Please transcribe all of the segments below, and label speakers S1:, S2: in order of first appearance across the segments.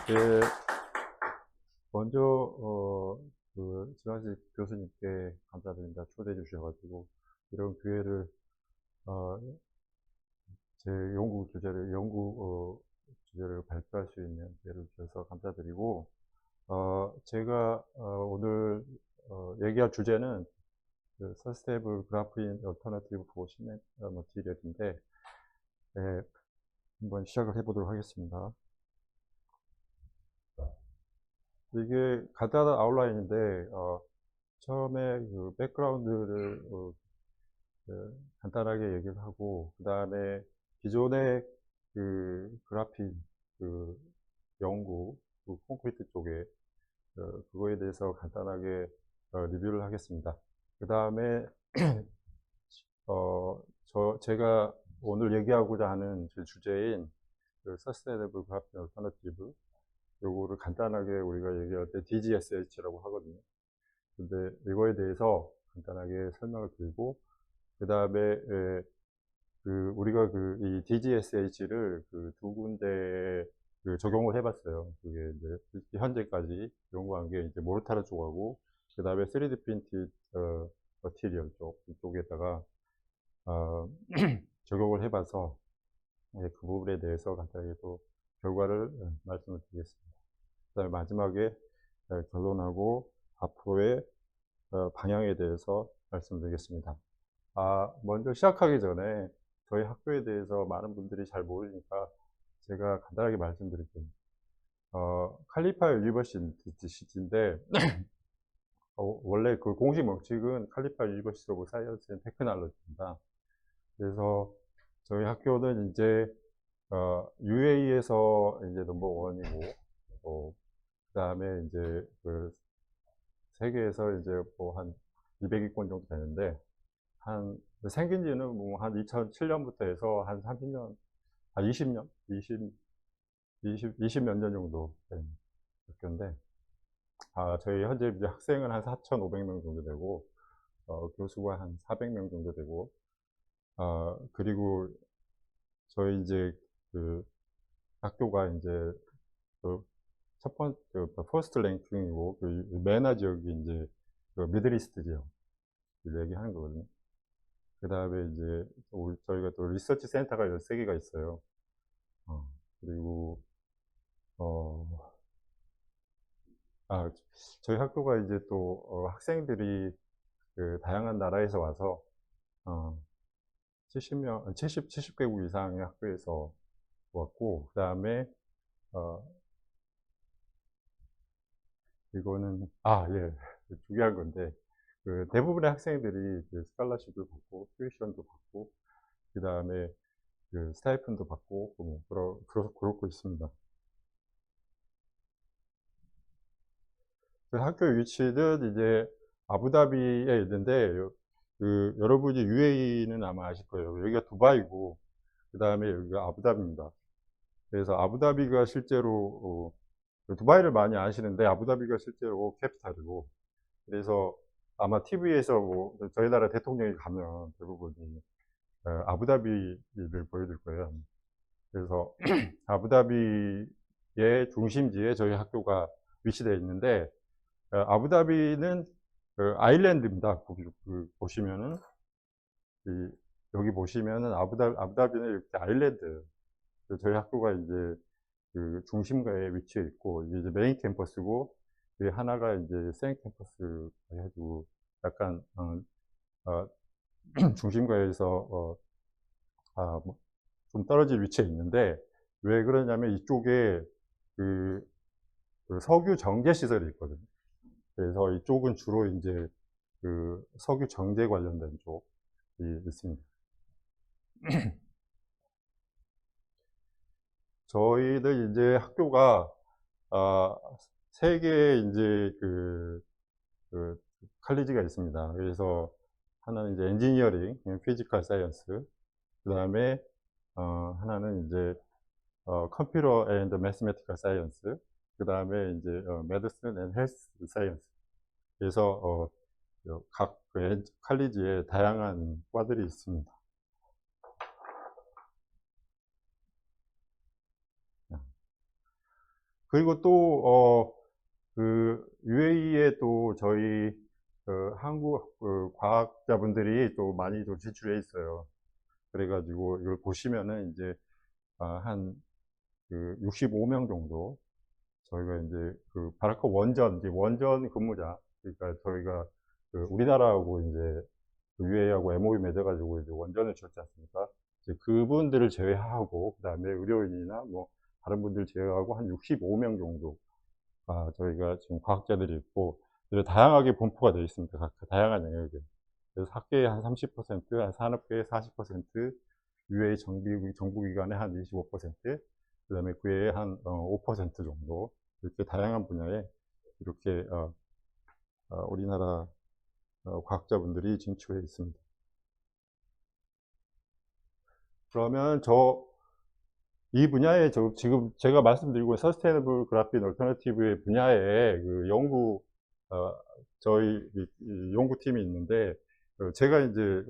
S1: 예, 먼저 지만식 교수님께 감사드립니다. 초대해 주셔가지고 이런 기회를 어, 제 연구 주제를 발표할 수 있는 기회를 주셔서 감사드리고, 제가 오늘 얘기할 주제는 그 Sustainable Graphene Alternative for Cement Material인데, 예, 한번 시작을 해보도록 하겠습니다. 이게 간단한 아웃라인인데, 처음에 그 백그라운드를 간단하게 얘기를 하고, 그 다음에 기존의 그 그래핀 그 연구, 그 콘크리트 쪽에 그거에 대해서 간단하게 리뷰를 하겠습니다. 그 다음에 제가 오늘 얘기하고자 하는 제 주제인 그 Sustainable Graphene Alternative, 요거를 간단하게 우리가 얘기할 때 DGSH라고 하거든요. 근데 이거에 대해서 간단하게 설명을 드리고, 그 다음에 우리가 이 DGSH를 그 두 군데에 적용을 해봤어요. 그게 이제 현재까지 연구한 게 이제 모르타르 쪽하고, 그 다음에 3D 프린티드 머티리얼 이쪽에다가 어, 적용을 해봐서 그 부분에 대해서 간단하게 또 결과를 말씀을 드리겠습니다. 그 다음에 마지막에 결론하고 앞으로의 방향에 대해서 말씀드리겠습니다. 먼저 시작하기 전에 저희 학교에 대해서 많은 분들이 잘 모르니까 제가 간단하게 말씀드릴게요. 칼리파 유니버시티인데, 원래 그 공식 명칭은 칼리파 유니버시티 오브 사이언스 앤 테크놀로지입니다. 그래서 저희 학교는 이제 UAE에서 이제 넘버 원이고, 그 다음에 이제 그 세계에서 이제 뭐 한 200위권 정도 되는데, 생긴 지는 뭐 한 2007년부터 해서 한 30년, 20년? 20 몇 년 정도 된 학교인데, 저희 현재 이제 학생은 한 4,500명 정도 되고, 교수가 한 400명 정도 되고, 그리고 저희 이제 그 학교가 이제 그 첫 번째, 퍼스트 랭킹이고, 그 메나 지역이 이제 그 미들이스트 지역 얘기하는 거거든요. 그 다음에 이제 저희가 또 리서치 센터가 13개가 있어요. 그리고 어, 아, 저희 학교가 이제 또 학생들이 그 다양한 나라에서 와서 70개국 이상의 학교에서 왔고, 그 다음에 어, 이거는 예, 중요한 건데, 그 대부분의 학생들이 그 스칼라십을 받고 튜이션도 받고, 그 다음에 그 스타이픈도 받고 뭐 그렇고 있습니다. 그 학교 위치는 이제 아부다비에 있는데, 여러분이 UAE는 아마 아실 거예요. 여기가 두바이고, 그 다음에 여기가 아부다비입니다. 그래서 아부다비가 실제로, 두바이를 많이 아시는데, 아부다비가 실제로 캐피탈이고, 그래서 아마 TV에서 뭐, 저희 나라 대통령이 가면 대부분이 아부다비를 보여줄 거예요. 그래서 아부다비의 중심지에 저희 학교가 위치되어 있는데, 아부다비는 아일랜드입니다. 보시면은 여기 보시면은 아부다비는 이렇게 아일랜드. 저희 학교가 이제 그 중심가에 위치해 있고, 이게 이제 메인 캠퍼스고, 이 하나가 이제 센 캠퍼스 해가지고 약간 어, 중심가에서 좀 떨어진 위치에 있는데, 왜 그러냐면 이쪽에 그, 그 석유 정제 시설이 있거든요. 그래서 이쪽은 주로 이제 그 석유 정제 관련된 쪽이 있습니다. 저희들 이제 학교가 세 개의 이제 그 칼리지가 있습니다. 그래서 하나는 이제 엔지니어링, 피지컬 사이언스, 그 다음에 하나는 이제 컴퓨터 앤드 매스메티컬 사이언스, 그 다음에 이제 메디슨 앤 헬스 사이언스. 그래서 각 칼리지에 다양한 과들이 있습니다. 그리고 또, UAE에 또 저희, 한국, 과학자분들이 또 많이 또 진출해 있어요. 그래가지고 이걸 보시면은 이제, 한, 65명 정도, 저희가 이제 바라크 원전, 이제 원전 근무자, 그러니까 저희가 우리나라하고 이제 UAE하고 MOU 맺어가지고 이제 원전을 지었지 않습니까? 이제 그분들을 제외하고, 그 다음에 의료인이나 뭐 다른 분들 제외하고 한 65명 정도, 저희가 지금 과학자들이 있고, 다양하게 분포가 되어 있습니다. 각 다양한 영역에. 그래서 학계의 한 30%, 한 산업계의 40%, UAE 정부기관의 한 25%, 그 다음에 그 외에 한 5% 정도, 이렇게 다양한 분야에 이렇게 우리나라 과학자분들이 진출해 있습니다. 그러면 이 분야에 지금 제가 말씀드리고 서스테이너블 그래픽 얼터너티브의 분야에 어, 저희 이 연구팀이 있는데, 제가 이제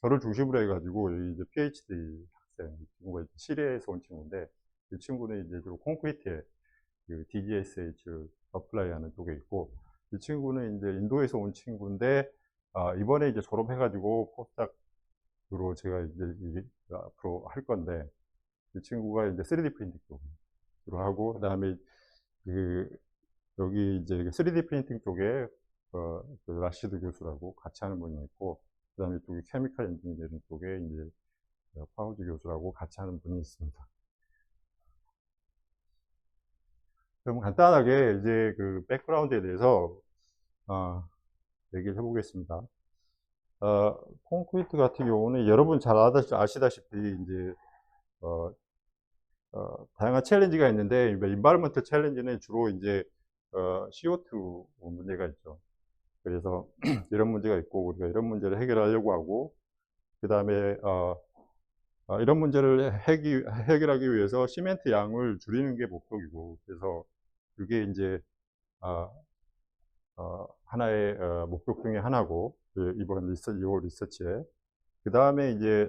S1: 저를 중심으로 해가지고 이제 PhD 학생 친구가 시리아에서 온 친구인데, 이 친구는 이제 주로 콘크리트에 DGSH를 어플라이하는 쪽에 있고, 이 친구는 이제 인도에서 온 친구인데, 이번에 이제 졸업해가지고 포스닥으로 제가 이제 앞으로 할 건데, 이 친구가 이제 3D 프린팅 쪽으로 하고, 그 다음에 여기 이제 3D 프린팅 쪽에 라시드 교수라고 같이 하는 분이 있고, 그 다음에 또 케미컬 엔지니어링 쪽에 이제 파우즈 교수라고 같이 하는 분이 있습니다. 그럼 간단하게 이제 백그라운드에 대해서 얘기를 해보겠습니다. 콘크리트 같은 경우는 여러분 잘 아시다시피 이제 다양한 챌린지가 있는데, 인바이러먼트 챌린지는 주로 이제 CO2 문제가 있죠. 그래서 이런 문제가 있고, 우리가 이런 문제를 해결하려고 하고, 그 다음에 이런 문제를 해결하기 위해서 시멘트 양을 줄이는 게 목적이고, 그래서 그게 이제 하나의 목적 중에 하나고, 이번 요 리서치에. 그 다음에 이제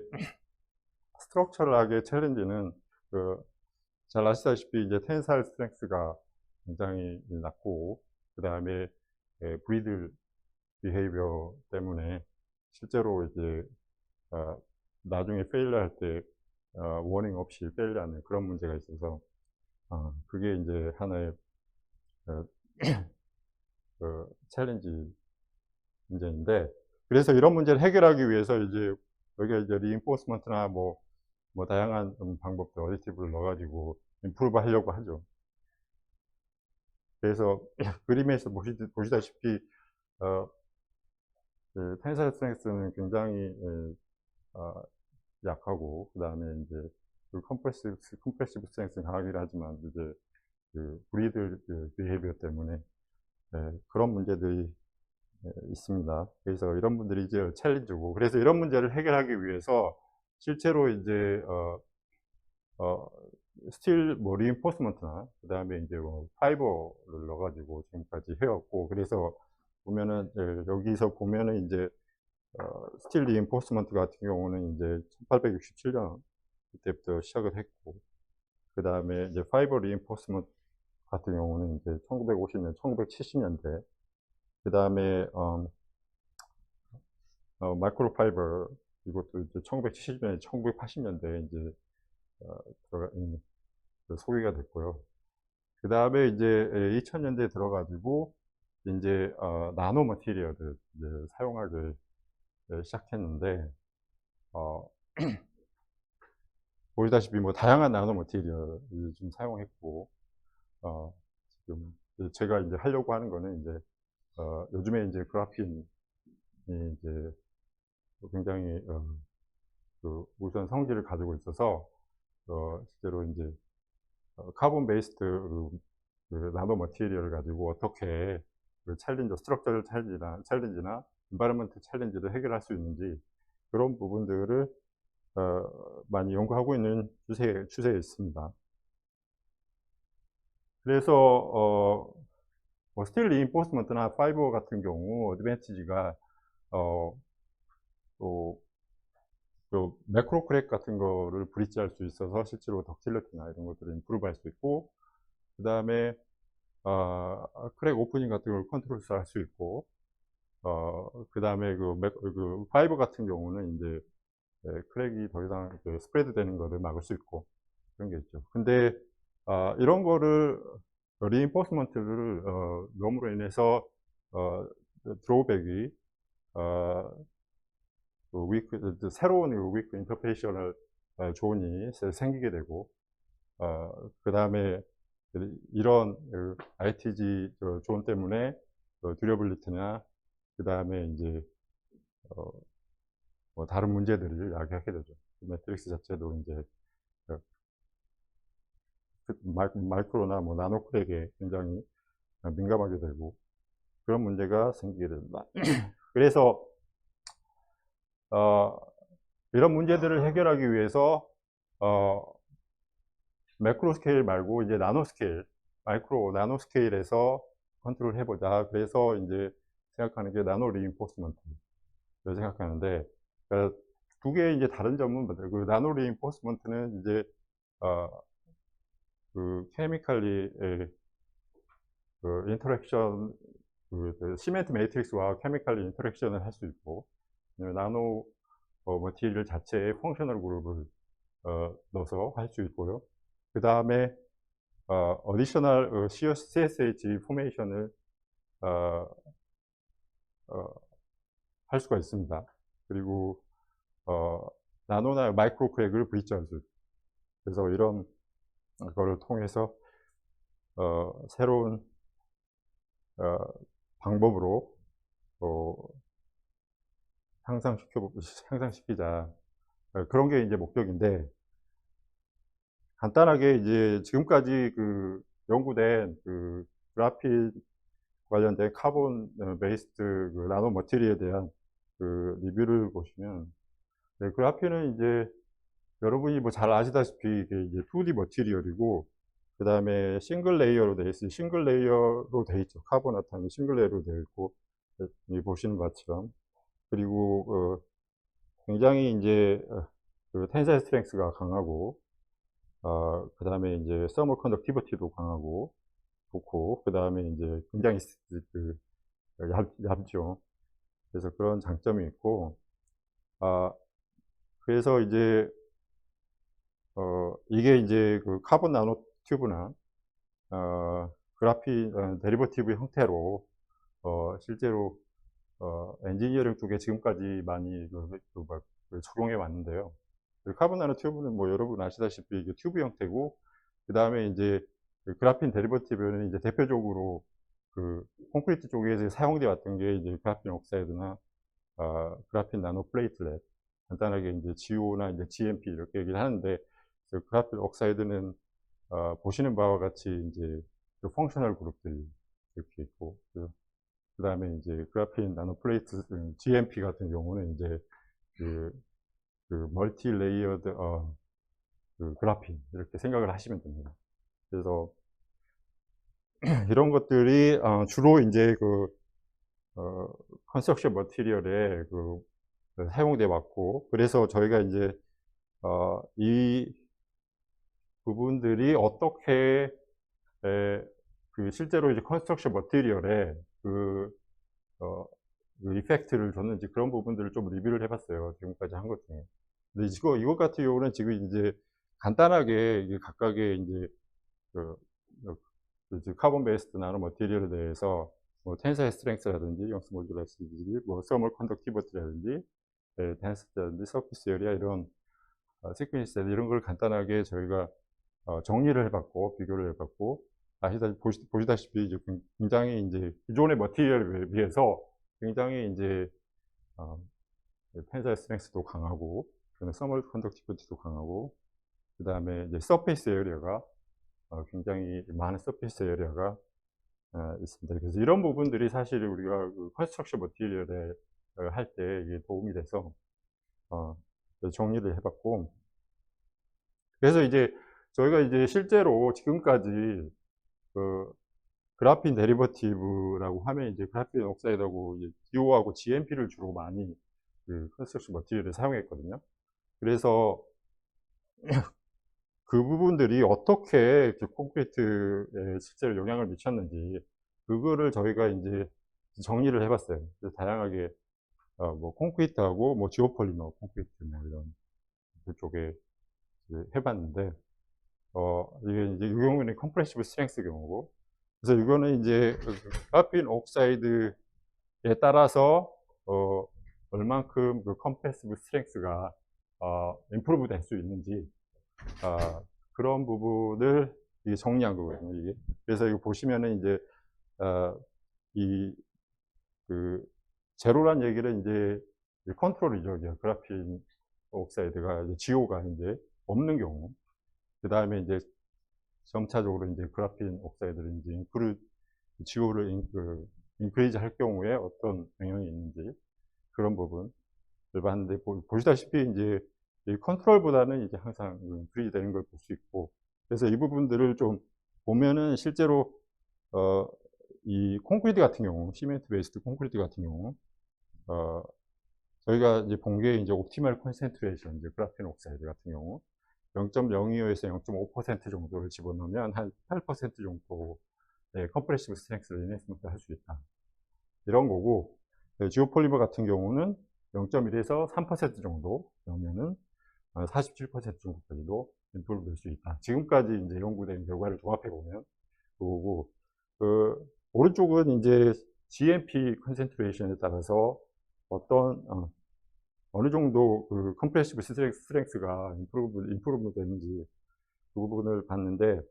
S1: 스트럭처럴하게 챌린지는 잘 아시다시피 이제 텐사일 스트렝스가 굉장히 낮고, 그 다음에 브리들 비헤이비어 때문에 실제로 이제 나중에 페일러 할 때 워닝 없이 페일러하는 그런 문제가 있어서, 그게 이제 하나의 어, 챌린지 문제인데, 그래서 이런 문제를 해결하기 위해서 이제 여기가 이제 리인포스먼트나 뭐 다양한 방법들 어디티브를 넣어가지고 임프루브 하려고 하죠. 그래서 그림에서 보시다시피 텐사일 스트렝스는 굉장히 약하고, 그 다음에 이제 컴프레시브 스트렝스는 강하긴 하지만 이제 브리드 비헤이비어 때문에 그런 문제들이 있습니다. 그래서 이런 분들이 이제 챌린지고, 그래서 이런 문제를 해결하기 위해서 실제로 이제 스틸 뭐 리인포스먼트나 그 다음에 이제 뭐 파이버를 넣어가지고 지금까지 해왔고, 그래서 보면은 여기서 보면은 이제 스틸 리인포스먼트 같은 경우는 이제 1867년 그때부터 시작을 했고, 그 다음에 이제 파이버 리인포스먼트 같은 경우는 이제 1950년, 1970년대, 그 다음에 마이크로 파이버 이것도 이제 1970년대, 1980년대 이제 소개가 됐고요. 그 다음에 이제 2000년대에 들어가지고 이제 나노 머티리얼을 이제 사용하기 시작했는데, 보시다시피 뭐 다양한 나노 머티리얼을 좀 사용했고, 지금 제가 이제 하려고 하는 거는 이제 요즘에 이제 그래핀이 이제 굉장히 우수한 성질을 가지고 있어서 실제로 이제 카본 베이스드 나노 머티리얼을 가지고 어떻게 스트럭처럴 챌린지나 인바이러먼트 챌린지를 해결할 수 있는지, 그런 부분들을 많이 연구하고 있는 추세에 있습니다. 그래서 뭐 스틸 리인포스먼트나 파이버 같은 경우 어드밴티지가 또 매크로 크랙 같은 거를 브릿지할 수 있어서 실제로 덕틸리티나 이런 것들을 임프루브 할 수 있고, 그 다음에 크랙 오프닝 같은 걸 컨트롤해서 할 수 있고, 그 다음에 그 파이버 같은 경우는 이제 크랙이 더 이상 스프레드 되는 거를 막을 수 있고 그런 게 있죠. 근데 이런 거를 리인포스먼트를 넣음으로 인해서 드로백이 새로운 위크 인터프레이셔널 존이 생기게 되고, 그 다음에 이런 ITG 존 때문에 듀러블리티나 그 다음에 이제 뭐 다른 문제들을 야기하게 되죠. 매트릭스 자체도 이제 마이크로나 뭐 나노 크랙에 굉장히 민감하게 되고 그런 문제가 생기게 됩니다. 그래서 이런 문제들을 해결하기 위해서 매크로 스케일 말고 이제 나노 스케일, 마이크로 나노 스케일에서 컨트롤 해보자. 그래서 이제 생각하는 게 나노 리인포스먼트 생각하는데, 두 개의 이제 다른 점은 그 나노 리인포스먼트는 이제 그 케미칼리 그 인터랙션, 시멘트 매트릭스와 케미칼리 인터랙션을 할 수 있고, 나노 머티리얼 자체에 펑셔널 그룹을 넣어서 할 수 있고요. 그 다음에 어디셔널 CSH 포메이션을 할 수가 있습니다. 그리고 나노나 마이크로 크랙을 브릿지할 수 있고, 그래서 이런 거를 통해서 새로운 방법으로 향상시키자. 그런 게 이제 목적인데, 간단하게 이제 지금까지 그 연구된 그 그래핏 관련된 카본 베이스드 그 나노 머티리에 대한 그 리뷰를 보시면, 그래핏은 이제 여러분이 뭐 잘 아시다시피 이게 이제 2D 머티리얼이고, 그 다음에 싱글 레이어로 되어 있어요. 싱글 레이어로 되어 있죠. 카보나탄이 싱글 레이어로 되어 있고, 여기 보시는 것처럼. 그리고 굉장히 이제 그 텐사일 스트렝스가 강하고, 그 다음에 이제 서머 컨덕티비티도 강하고 좋고, 그 다음에 이제 굉장히 얇죠. 그래서 그런 장점이 있고, 그래서 이제 이게 이제 그 카본 나노 튜브나 그래핏 데리버티브 형태로 실제로 엔지니어링 쪽에 지금까지 많이 적용해 왔는데요. 카본 나노 튜브는 뭐 여러분 아시다시피 이게 튜브 형태고, 그 다음에 이제 그 그래핀 데리버티브는 이제 대표적으로 그 콘크리트 쪽에서 사용되어 왔던 게 이제 그래핀 옥사이드나 그래핀 나노 플레이틀렛, 간단하게 이제 GO나 이제 GMP 이렇게 얘기를 하는데, 그 그래핀 옥사이드는 보시는 바와 같이 이제 그 펑셔널 그룹들이 이렇게 있고, 그 다음에 이제 그래핀 나노 플레이트 GMP 같은 경우는 이제 그 멀티 레이어드 그 그래핀 이렇게 생각을 하시면 됩니다. 그래서 이런 것들이 주로 이제 그 컨스트럭션 머티리얼에 사용돼 왔고, 그래서 저희가 이제 이 부분들이 어떻게 그 실제로 이제 컨스트럭션 머티리얼에 그 이펙트를 줬는지 그런 부분들을 좀 리뷰를 해봤어요. 지금까지 한 것 중에. 근데 이것 같은 경우는 지금 이제 간단하게 이게 각각의 이제 카본 베이스드 나노 머티리얼에 대해서 뭐 텐사일 스트렝스라든지 영수 모듈러시라든지 뭐 서멀 컨덕티비티라든지 덴시티라든지 서피스 에리아 이런 시퀀스 이런 걸 간단하게 저희가 정리를 해봤고 비교를 해봤고, 보시다시피 이제 굉장히 이제 기존의 머티리얼에 비해서 굉장히 이제 텐사일 스트렝스도 강하고, 서멀 컨덕티비티도 강하고, 그 다음에 이제 서페이스 에리아가 굉장히 많은 서페이스 에리아가 있습니다. 그래서 이런 부분들이 사실 우리가 그 컨스트럭션 머티리얼에 할 때 이게 도움이 돼서 정리를 해봤고, 그래서 이제 저희가 이제 실제로 지금까지 그 그래핀 데리버티브라고 하면 이제 그래핀 옥사이드하고 DO하고 GMP를 주로 많이 그 컨스트럭션 머티리얼에 사용했거든요. 그래서 그 부분들이 어떻게 콘크리트에 실제로 영향을 미쳤는지 그거를 저희가 이제 정리를 해봤어요. 그래서 다양하게 뭐 콘크리트하고 뭐 지오폴리머 콘크리트 뭐 이런 그쪽에 해봤는데 이게 이제 이 경우는 컴프레시브 스트렝스 경우고, 그래서 이거는 이제 카핀 옥사이드에 따라서 얼만큼 그 컴프레시브 스트렝스가 임프루브 될 수 있는지 그런 부분을 이게 정리한 거거든요. 이게 그래서 이거 보시면은 이제 이 그 제로란 얘기는 이제 컨트롤 이적이야. 그라핀 옥사이드가 이제 GO가 이제 없는 경우. 그 다음에 이제 점차적으로 이제 그라핀 옥사이드를 이제 GO를 인크리즈 할 경우에 어떤 영향이 있는지 그런 부분을 봤는데, 보시다시피 이제 이 컨트롤보다는 이제 항상 인크리즈 되는 걸 볼 수 있고, 그래서 이 부분들을 좀 보면은 실제로 이 콘크리트 같은 경우, 시멘트 베이스드 콘크리트 같은 경우, 저희가 이제 본 게 이제 옵티멀 콘센트레이션, 이제 그라핀 옥사이드 같은 경우 0.02에서 0.5% 정도를 집어넣으면 한 8% 정도 컴프레시브 스트렝스를 인해스먼트 할 수 있다. 이런 거고, 지오폴리머 같은 경우는 0.1에서 3% 정도 넣으면은 47% 정도까지도 임프루브 될 수 있다. 지금까지 이제 연구된 결과를 종합해 보면 그거고, 오른쪽은 이제 GMP 컨센트레이션에 따라서 어느 정도 그 컴프레시브 스트렝스가 임프루브 되는지 그 부분을 봤는데,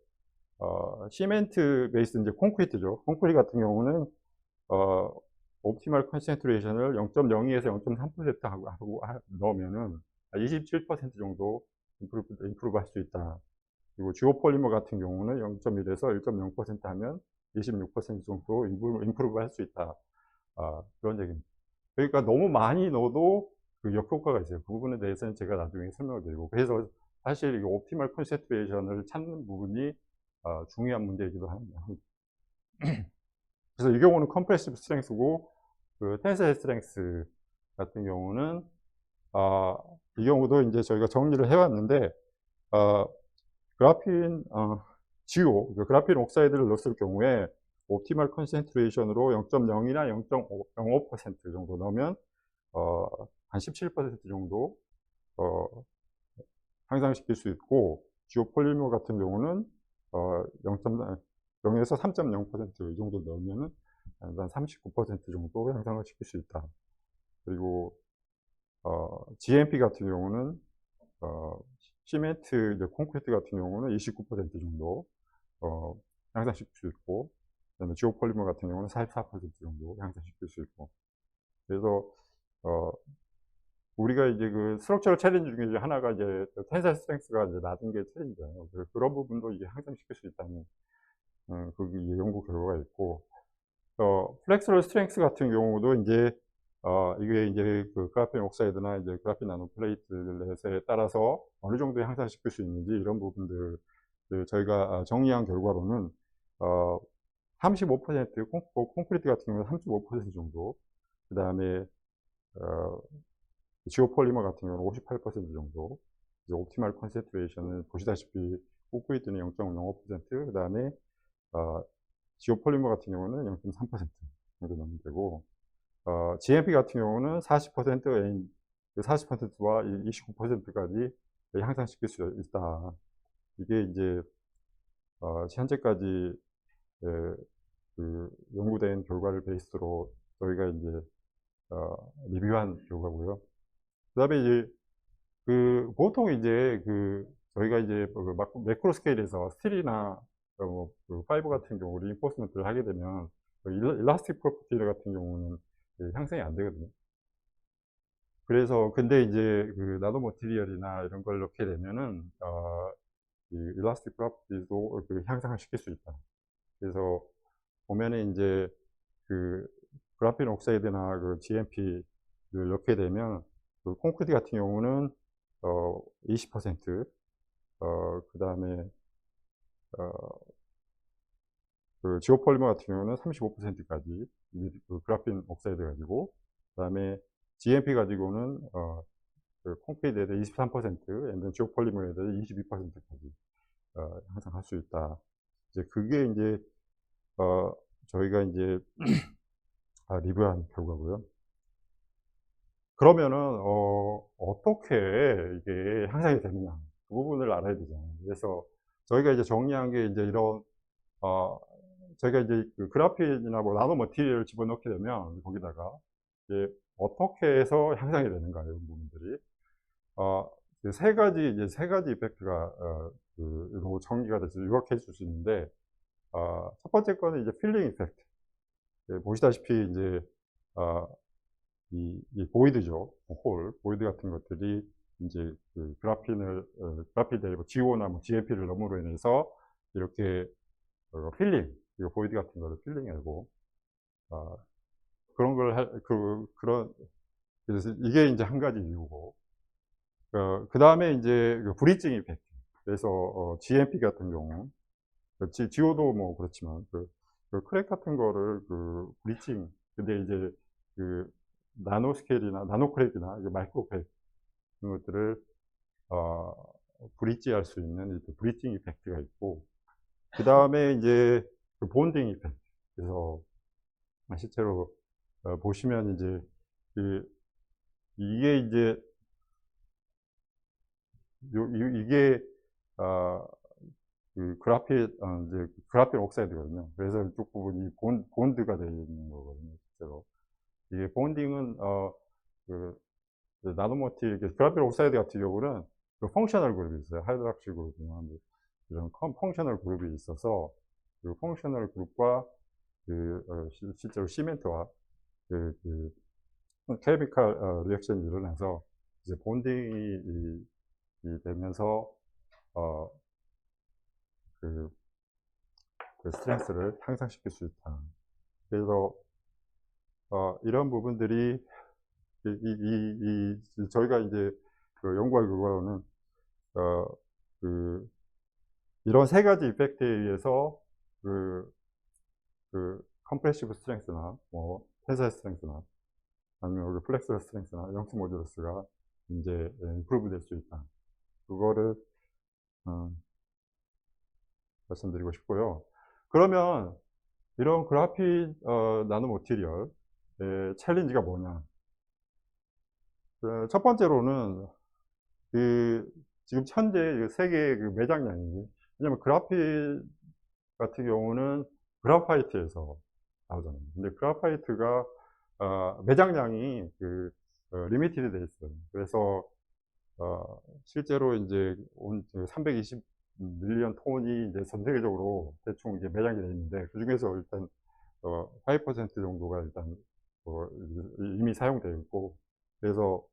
S1: 시멘트 베이스 이제 콘크리트죠. 콘크리트 같은 경우는 옵티멀 컨센트레이션을 0.02에서 0.3% 하고 넣으면은 27% 정도 임프루브 할 수 있다. 그리고 지오폴리머 같은 경우는 0.1에서 1.0% 하면 26% 정도 임프루브 할 수 있다. 그런 얘기입니다. 그러니까 너무 많이 넣어도 그 역효과가 있어요. 그 부분에 대해서는 제가 나중에 설명을 드리고, 그래서 사실 이 옵티멀 컨센트레이션을 찾는 부분이 중요한 문제이기도 합니다. 그래서 이 경우는 컴프레시브 스트렝스고, 그 텐사일 스트렝스 같은 경우는 이 경우도 이제 저희가 정리를 해왔는데, 그라핀 GO, 그라핀 옥사이드를 넣었을 경우에 옵티멀 컨센트레이션으로 0.0이나 0.05% 정도 넣으면 한 17% 정도 향상시킬 수 있고, 지오폴리머 같은 경우는 0.0에서 3.0% 이 정도 넣으면은 한 39% 정도 향상을 시킬 수 있다. 그리고 GMP 같은 경우는 시멘트, 이제 콘크리트 같은 경우는 29% 정도 향상시킬 수 있고, 그다음에 지오폴리머 같은 경우는 44% 정도 향상시킬 수 있고, 그래서 우리가 이제 그 스트럭처럴 챌린지 중에 하나가 이제 텐사일 스트렝스가 이제 낮은 게 챌린지잖아요. 그런 부분도 이제 향상시킬 수 있다는 그 연구 결과가 있고, 플렉스럴 스트렝스 같은 경우도 이제 이게 이제 그 그라핀 옥사이드나 이제 그라핀 나노플레이트에 따라서 어느 정도 향상시킬 수 있는지 이런 부분들 저희가 정리한 결과로는 35% 콘크리트 같은 경우는 35% 정도, 그 다음에 지오폴리머 같은 경우는 58% 정도, 옵티멀 컨센트레이션은 보시다시피 콘크리트는 0.05%, 그 다음에 지오폴리머 같은 경우는 0.3% 정도 넣으면 되고, GMP 같은 경우는 40%와 29%까지 향상시킬 수 있다. 이게 이제 현재까지 그 연구된 결과를 베이스로 저희가 이제 리뷰한 결과고요. 그다음에 이제 보통 이제 저희가 이제 매크로 스케일에서 스틸이나 그 파이버 같은 경우 리인포스먼트를 하게 되면 일라스틱 프로퍼티 같은 경우는 향상이 안 되거든요. 그래서 근데 이제 나노 머티리얼이나 이런 걸 넣게 되면은 이 일라스틱 프로퍼티도 향상을 시킬 수 있다. 그래서 보면은 이제 그라핀 옥사이드나 GMP를 넣게 되면 콘크리트 같은 경우는 20%, 그 다음에 지오폴리머 같은 경우는 35%까지 그라핀 옥사이드 가지고, 그 다음에 GMP 가지고는 콘크리트에 대해 23%, 지오폴리머에 대해 22%까지 향상할 수 있다. 이제 그게 이제 저희가 이제 리뷰한 결과고요. 그러면은 어떻게 이게 향상이 되느냐 그 부분을 알아야 되잖아요. 그래서 저희가 이제 정리한 게 이제 이런 어 저희가 이제 그 그래핀이나 뭐 나노 머티리얼을 집어넣게 되면 거기다가 이제 어떻게 해서 향상이 되는가 이런 부분들이 그 이제 세 가지 이펙트가 로 정리가 돼서 요약해 줄 수 있는데 첫 번째 거는 이제 필링 이펙트. 예, 보시다시피 이제 어 이 보이드죠. 보이드 같은 것들이 인제 그 그래핀 데리버 GO나 뭐 GFP를 넣음으로 인해서 이렇게 필링, 이 보이드 같은 거를 필링하고 아 그런 걸 그런 그래서 이게 인제 한 가지 이유고 그다음에 인제 그 브리징 이펙트. 그래서 GMP 같은 경우 GO도 뭐 그렇지만 그 크랙 같은 거를 브리징 근데 이제 그 나노 스케일이나 나노 크랙이나 이제 마이크로 크랙 이런 것들을 어 브릿지할 수 있는 이제 브리징 이펙트가 있고 그다음에 인제 그 본딩 이펙트. 그래서 실제로 보시면 인제 그 이게 인제 이게 아 이제 그라핀 옥사이드거든요. 그래서 이쪽 부분이 본드가 되어 있는 거거든요, 실제로. 이게 본딩은 그 나노모티 그라핀 옥사이드 같은 경우는 그 펑셔널 그룹이 있어요. 하이드락실 그룹이나 뭐 이런 펑셔널 그룹이 있어서 그 펑셔널 그룹과 실제로 시멘트와 그 케미칼 리액션이 일어나서 이제 본딩이 되면서 어 그 스트렝스를 향상시킬 수 있다. 그래서 이런 부분들이 저희가 이제 그 연구한 결과로는 어 그 이런 세 가지 이펙트에 의해서 그 컴프레시브 스트렝스나 뭐 텐사일 스트렝스나 아니면 그 플렉서럴 스트렝스나 영수 모듈러스가 인제 임프루브 될 수 있다. 그거를 어 말씀드리고 싶고요. 그러면 이런 그래핀 나노 머티리얼의 챌린지가 뭐냐? 첫 번째로는 지금 현재 세계 매장량이 왜냐면 그래핀 같은 경우는 그래파이트에서 나오잖아요. 근데 그래파이트가 매장량이 리미티드 돼 있어요. 그래서 실제로 인제 320 밀리언 톤이 이제 전 세계적으로 대충 이제 매장이 돼 있는데 그중에서 일단 5% 정도가 일단 이미 사용되어 있고 그래서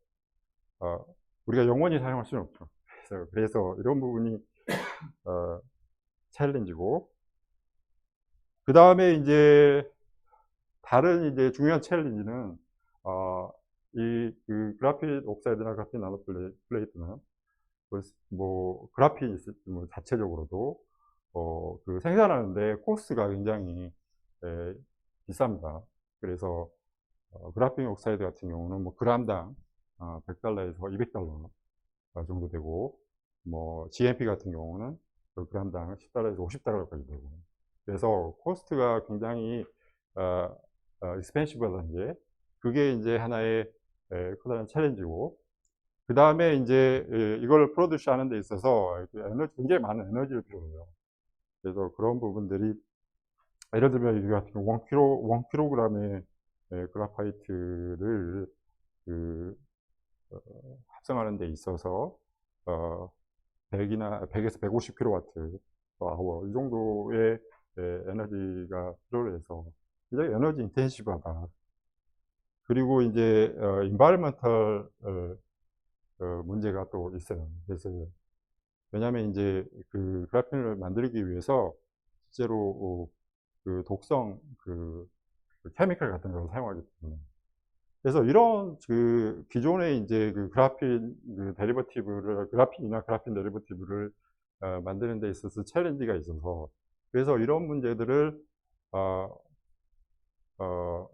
S1: 우리가 영원히 사용할 수는 없죠. 그래서 이런 부분이 챌린지고 그다음에 인제 다른 이제 중요한 챌린지는 그래핀 옥사이드나 그래핀 나노 플레이트나 뭐 그래핀 뭐 자체적으로도 생산하는데 코스트가 굉장히 에, 비쌉니다. 그래서 그래핀 옥사이드 같은 경우는 뭐 그램당 $100에서 $200 정도 되고 뭐 GMP 같은 경우는 그램당 $10에서 $50까지 되고 그래서 코스트가 굉장히 익스펜시브하다는 게 그게 이제 하나의 커다란 챌린지고 그다음에 인제 이걸 프로듀스 하는 데 있어서 굉장히 많은 에너지를 필요로 해요. 그래서 그런 부분들이 예를 들면 이 같은 경우 1 킬로그램의 그래파이트를 그 어 합성하는 데 있어서 어 100에서 150 킬로와트 아워 이 정도의 에너지가 필요로 해서 굉장히 에너지 인텐시브하다. 그리고 인제 environmental 문제가 또 있어요. 그래서 왜냐하면 인제 그래핀을 만들기 위해서 실제로 독성 케미칼 같은 걸 사용하기 때문에 그래서 이런 기존의 인제 그래핀 그래핀이나 그래핀 데리버티브를 만드는 데 있어서 챌린지가 있어서 그래서 이런 문제들을 어 어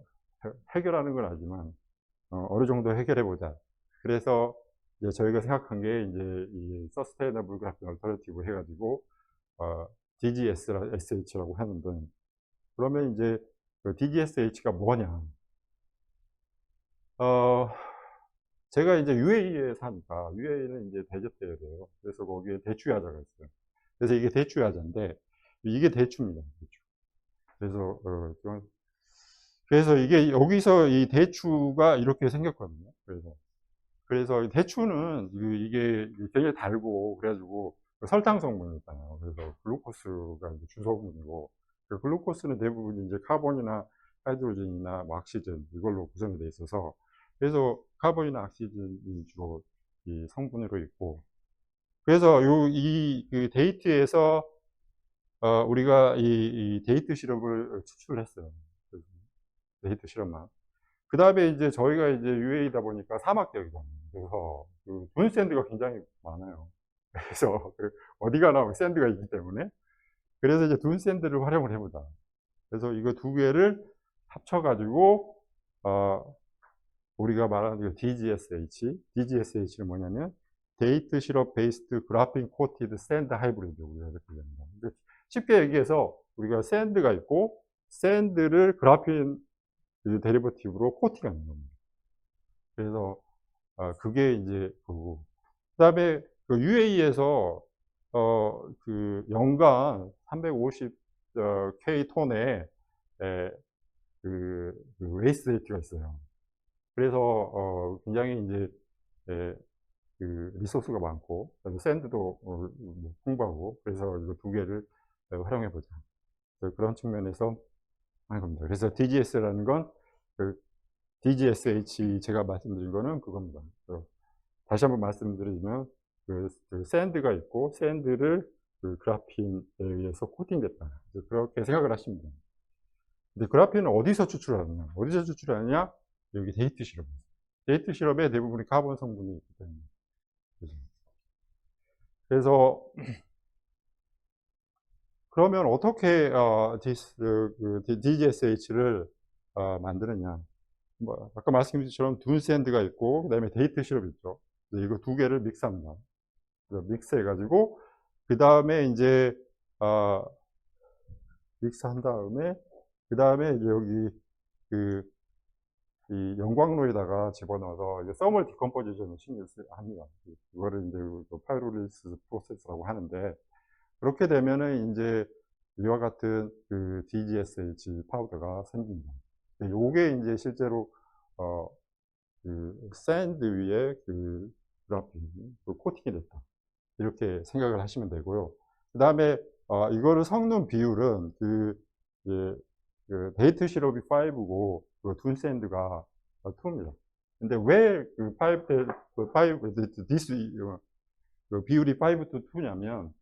S1: 해결하는 건 아니지만 어느 정도 해결해 보자. 그래서 이제 저희가 생각한 게 인제 이 서스테이너블 그래핀 얼터너티브 해 가지고 DGSH라고 하는데, 그러면 이제 그 DGSH가 뭐냐? 제가 이제 UAE에 사니까, UAE는 이제 대저택이에요. 그래서 거기에 대추야자가 있어요. 그래서 이게 대추야자인데, 이게 대추입니다. 대추. 그래서, 그래서 이게 여기서 이 대추가 이렇게 생겼거든요. 그래서 이 대추는 이게 되게 달고, 그래가지고 설탕 성분이 있잖아요. 그래서 글루코스가 이제 주성분이고, 그 글루코스는 대부분 이제 카본이나 하이드로젠이나 뭐 악시전 이걸로 구성이 되어 있어서, 그래서 카본이나 악시전이 주로 이 성분으로 있고, 그래서 그 데이트에서 우리가 이 데이트 시럽을 추출을 했어요. 그래서 데이트 시럽만. 그 다음에 이제 저희가 이제 UAE다 보니까 사막 지역이잖아요. 그래서 그 돈 샌드가 굉장히 많아요. 그래서 어디 가나 샌드가 있기 때문에, 그래서 이제 돈 샌드를 활용을 해보자. 그래서 이거 두 개를 합쳐가지고 우리가 말하는 그 DGSH는 뭐냐면 데이트 시럽 베이스드 그라핀 코티드 샌드 하이브리드, 우리가 이렇게 얘기합니다. 쉽게 얘기해서 우리가 샌드가 있고 샌드를 그라핀 그 데리버티브로 코팅하는 겁니다. 그래서 그게 이제 그거고, 그다음에 그 UAE에서 그 연간 350 K 톤의 그 웨이스트 레이트가 있어요. 그래서 굉장히 이제 그 리소스가 많고, 샌드도 뭐 풍부하고, 그래서 이거 두 개를 활용해 보자. 그런 측면에서 하는 겁니다. 그래서 DGS라는 건 그 DGSH 제가 말씀드린 거는 그겁니다. 다시 한번 말씀드리면 그 샌드가 있고 샌드를 그 그라핀에 의해서 코팅됐다. 그렇게 생각을 하시면 됩니다. 근데 그라핀은 어디서 추출하느냐? 어디서 추출하느냐? 여기 데이트 시럽. 데이트 시럽에 대부분이 카본 성분이 있기 때문에. 그래서 그러면 어떻게 DGSH를 만드느냐? 뭐 아까 말씀드린 것처럼 둔 샌드가 있고, 그 다음에 데이트 시럽이 있죠. 이거 두 개를 믹스합니다. 믹스해가지고 그 다음에 이제 믹스한 다음에 그 다음에 이제 여기 이 영광로에다가 집어넣어서 이제 서멀 디컴포지션을 합니다. 이거를 이제 파이로리스 프로세스라고 하는데, 그렇게 되면은 이제 이와 같은 그 DGSH 파우더가 생깁니다. 요게 이제 실제로 그 샌드 위에 그 그라핀 코팅이 됐다, 이렇게 생각을 하시면 되고요. 그 다음에 이거를 섞는 비율은 그 데이트 시럽이 5고 그 둔 샌드가 2입니다. 근데 왜 그 5, 그 비율이 5 to 2냐면,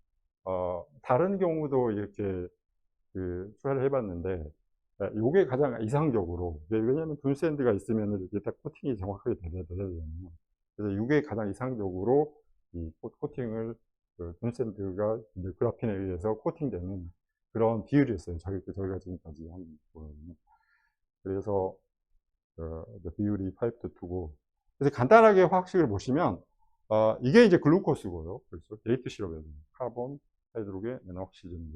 S1: 다른 경우도 이렇게 그 추가를 해봤는데, 이게 가장 이상적으로, 왜냐하면 둔 샌드가 있으면 이렇게 딱 코팅이 정확하게 되거든요. 그래서 이게 가장 이상적으로 이 코팅을 둔 샌드가 이제 그라핀에 의해서 코팅되는 그런 비율이었어요. 저희가 지금까지 한 거거든요. 그래서 비율이 5 to 2고, 그래서 간단하게 화학식을 보시면 이게 이제 글루코스고요. 그래서 데이트 시럽에 카본, 하이드로겐, 옥시전이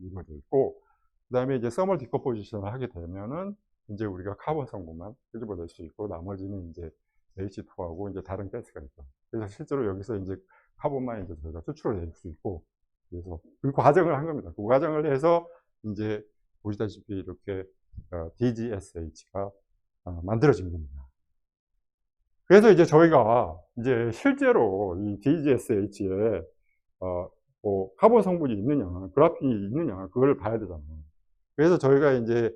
S1: 이루어져 있고, 그 다음에 이제 서멀 디컴포지션을 하게 되면은 이제 우리가 카본 성분만 끄집어낼 수 있고, 나머지는 이제 H2하고 이제 다른 가스가 있죠. 그래서 실제로 여기서 이제 카본만 이제 저희가 추출을 낼 수 있고, 그래서 그 과정을 한 겁니다. 그 과정을 해서 이제 보시다시피 이렇게 DGSH가 만들어진 겁니다. 그래서 이제 저희가 이제 실제로 이 DGSH에 뭐 카본 성분이 있느냐, 그라핀이 있느냐, 그걸 봐야 되잖아요. 그래서 저희가 이제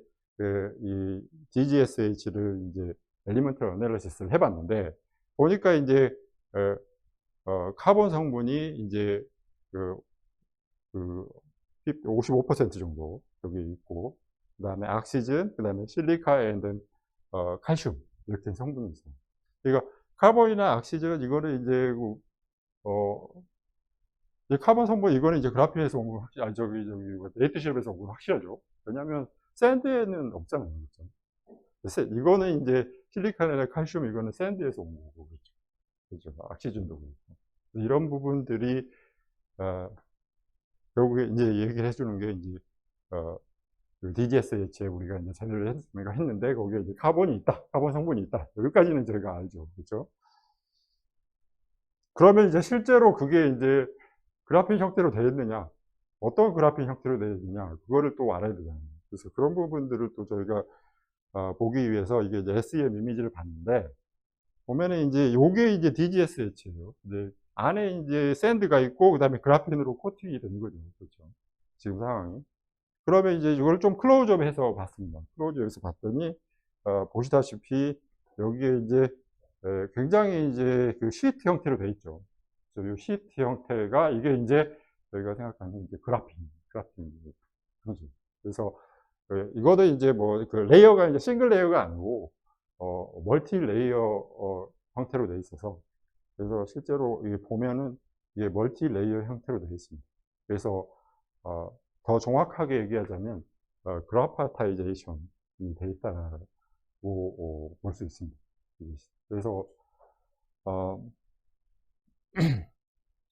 S1: 이 DGSH를 이제 엘리먼털 어널리시스를 해봤는데, 보니까 이제 카본 성분이 이제 그 55% 정도 여기 있고, 그 다음에 악시즌, 그 다음에 실리카 앤 칼슘, 이렇게 성분이 있어요. 그러니까 카본이나 악시즌 이거는 이제 카본 성분 이거는 이제 그라핀에서 온 건 확실, 데이트 시럽에서 온 건 확실하죠. 왜냐하면 샌드에는 없잖아요. 그렇죠? 이거는 이제 실리카나 칼슘, 이거는 샌드에서 온 거고, 그렇죠. 악시즌도 그렇고. 이런 부분들이 결국에 이제 얘기를 해주는 게 이제 그 DGSH에 우리가 이제 제대로 했는데 거기에 이제 카본이 있다, 카본 성분이 있다. 여기까지는 저희가 알죠, 그렇죠? 그러면 이제 실제로 그게 이제 그래핀 형태로 되어 있느냐, 어떤 그래핀 형태로 되어 있느냐, 그거를 또 알아야 되잖아요. 그래서 그런 부분들을 또 저희가 보기 위해서 이게 이제 SEM 이미지를 봤는데, 보면은 이제 요게 이제 DGSH예요. 이제 안에 이제 샌드가 있고, 그 다음에 그래핀으로 코팅이 된 거죠. 그렇죠. 지금 상황이. 그러면 이제 이걸 좀 클로즈업해서 봤습니다. 클로즈업해서 봤더니, 보시다시피 여기에 이제 굉장히 이제 그 시트 형태로 되어 있죠. 그래서 이 시트 형태가 이게 이제 저희가 생각하는 이제 그래핀 형식. 그래서 이거도 이제 뭐 그 레이어가 이제 싱글 레이어가 아니고 멀티 레이어 형태로 되어 있어서, 그래서 실제로 이게 보면은 이게 멀티 레이어 형태로 되어 있습니다. 그래서 더 정확하게 얘기하자면 그라파타이제이션이 되어 있다고 볼 수 있습니다. 그래서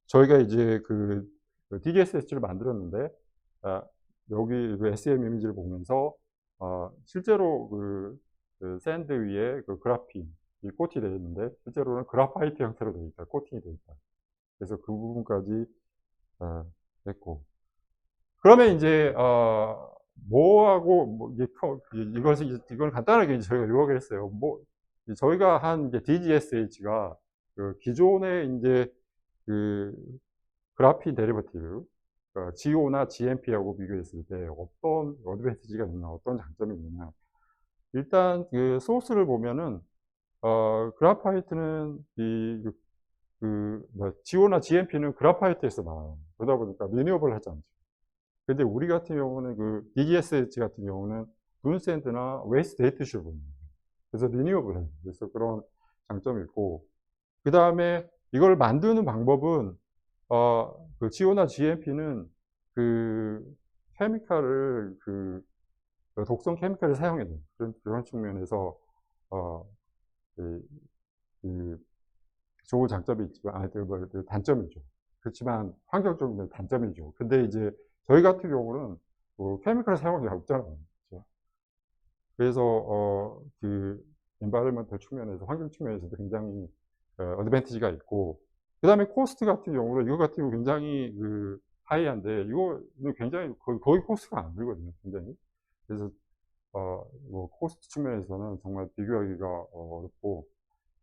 S1: 저희가 이제 그 DGSH를 만들었는데, 여기 그 SEM 이미지를 보면서 실제로 그 샌드 위에 그 그래핀이 코팅이 되어 있는데, 실제로는 그래파이트 형태로 되어 있다, 코팅이 되어 있다. 그래서 그 부분까지 됐고, 그러면 이제 뭐하고 뭐 이걸 간단하게 이제 저희가 요약을 했어요. 뭐 저희가 한 이제 DGSH가 그 기존에 이제 그 그래핀 데리버티브, 그러니까 GO나 GMP하고 비교했을 때 어떤 어드밴티지가 있나, 어떤 장점이 있느냐. 일단 그 소스를 보면은 그래파이트는 GO나 GMP는 그래파이트에서 나와요. 그러다 보니까 리뉴얼을 하지 않죠. 근데 우리 같은 경우는 그 DGSH 같은 경우는 둔샌드나 웨이스트 데이트슈를 봅니다. 그래서 리뉴얼을 해요. 그래서 그런 장점이 있고, 그 다음에 이걸 만드는 방법은 그 GO나 GMP는 그 케미칼을 그 독성 케미칼을 사용해야 돼요. 그런 측면에서 그, 그 좋은 장점이 있지만 그 단점이죠. 그렇지만 환경적인 단점이죠. 근데 이제 저희 같은 경우는 뭐 케미칼 사용이 없잖아요. 그렇죠? 그래서 그 엔바이러먼트 측면에서, 환경 측면에서도 굉장히 어드밴티지가 있고, 그 다음에 코스트 같은 경우는 이거 같은 경우 굉장히 그 하이한데, 이거는 굉장히 거의 코스트가 안 들거든요, 굉장히. 그래서 뭐 코스트 측면에서는 정말 비교하기가 어렵고,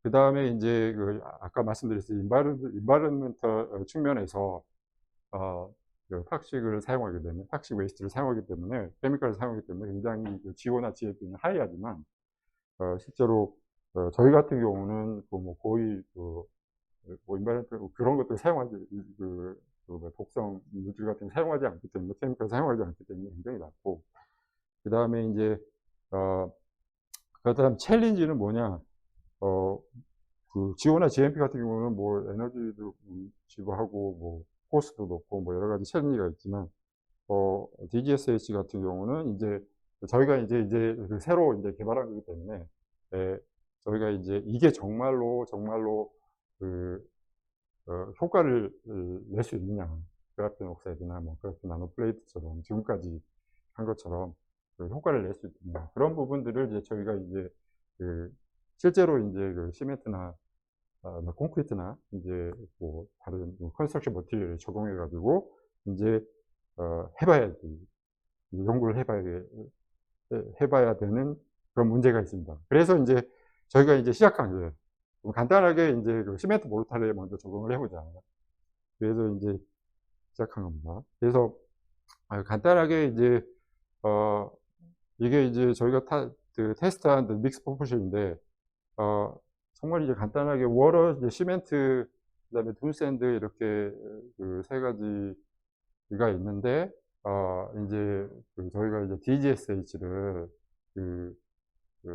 S1: 그 다음에 이제 그 아까 말씀드렸듯이 인바이러먼트 측면에서 그 탁식을 사용하게 되면, 탁식 웨이스트를 사용하기 때문에, 케미칼을 사용하기 때문에 굉장히 그 GO나 GF는 하이하지만, 실제로 저희 같은 경우는 그뭐 거의 뭐 인바이러먼트 그런 것들 사용하지, 뭐 독성 물질 같은 거 사용하지 않기 때문에, 케미칼 사용하지 않기 때문에 굉장히 낮고, 그 다음에 이제 그다음 챌린지는 뭐냐, 그 GO나 GMP 같은 경우는 뭐 에너지도 지구하고 뭐 코스트도 높고 뭐 여러 가지 챌린지가 있지만, DGSH 같은 경우는 이제 저희가 이제 그 새로 이제 개발한 거기 때문에, 저희가 이제 이게 정말로 그 효과를 낼 수 있느냐, 그래핀 옥사이드나 뭐 그래핀 나노플레이트처럼 지금까지 한 것처럼 그 효과를 낼 수 있느냐, 그런 부분들을 이제 저희가 이제 그 실제로 이제 그 시멘트나 뭐 콘크리트나 이제 뭐 다른 컨스트럭션 머티리얼에 적용해 가지고 이제 해봐야지, 연구를 해봐야 되는 그런 문제가 있습니다. 그래서 이제 저희가 이제 시작한 거예요. 간단하게 이제 그 시멘트 모르타르에 먼저 적용을 해보자. 그래서 이제 시작한 겁니다. 그래서 간단하게 이제 이게 이제 저희가 그 테스트한 믹스 프로포션인데, 정말 이제 간단하게 워러, 이제 시멘트, 그다음에 둔샌드 이렇게 그 세 가지가 있는데, 이제 그 저희가 이제 DGSH를 그